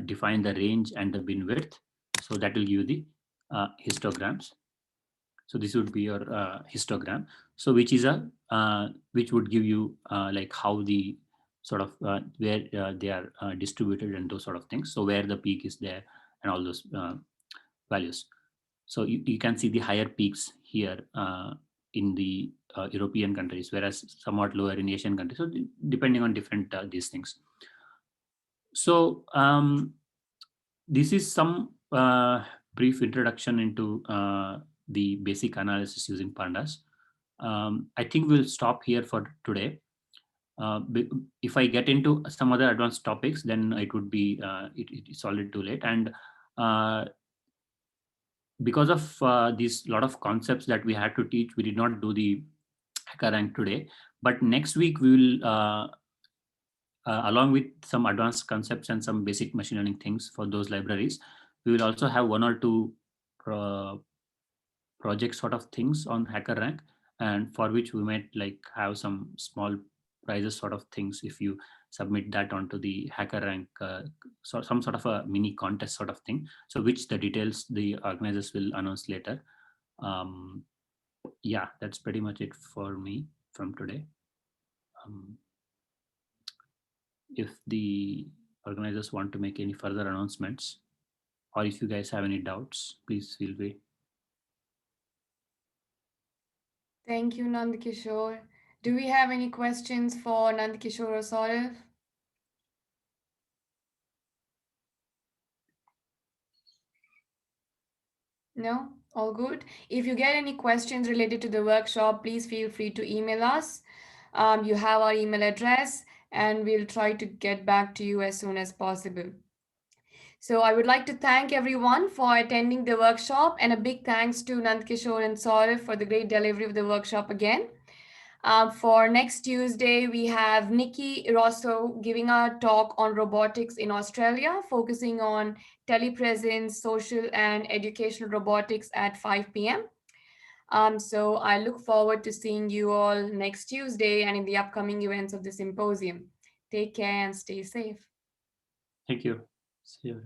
A: define the range and the bin width. So that will give you the histograms. So this would be your histogram. So which is which would give you like how the sort of where they are distributed and those sort of things. So where the peak is there and all those values. So you can see the higher peaks here in the European countries, whereas somewhat lower in Asian countries. So depending on different these things. So this is some brief introduction into the basic analysis using pandas. I think we'll stop here for today. If I get into some other advanced topics, then it would be it's already too late. And because of these lot of concepts that we had to teach, we did not do the HackerRank today. But next week we will, along with some advanced concepts and some basic machine learning things for those libraries, we will also have 1 or 2 project sort of things on HackerRank, and for which we might like have some small prizes sort of things if you submit that onto the HackerRank, so some sort of a mini contest sort of thing. So which the details the organizers will announce later. Yeah, that's pretty much it for me from today. If the organizers want to make any further announcements, or if you guys have any doubts, please feel free.
C: Thank you, Nandakishore. Do we have any questions for Nandakishore or Saurav? No? All good? If you get any questions related to the workshop, please feel free to email us. You have our email address, and we'll try to get back to you as soon as possible. So I would like to thank everyone for attending the workshop, and a big thanks to Nandakishore and Saurav for the great delivery of the workshop again. For next Tuesday, we have Nikki Rosso giving a talk on robotics in Australia, focusing on telepresence, social and educational robotics at 5 p.m. So I look forward to seeing you all next Tuesday and in the upcoming events of the symposium. Take care and stay safe.
A: Thank you. See you.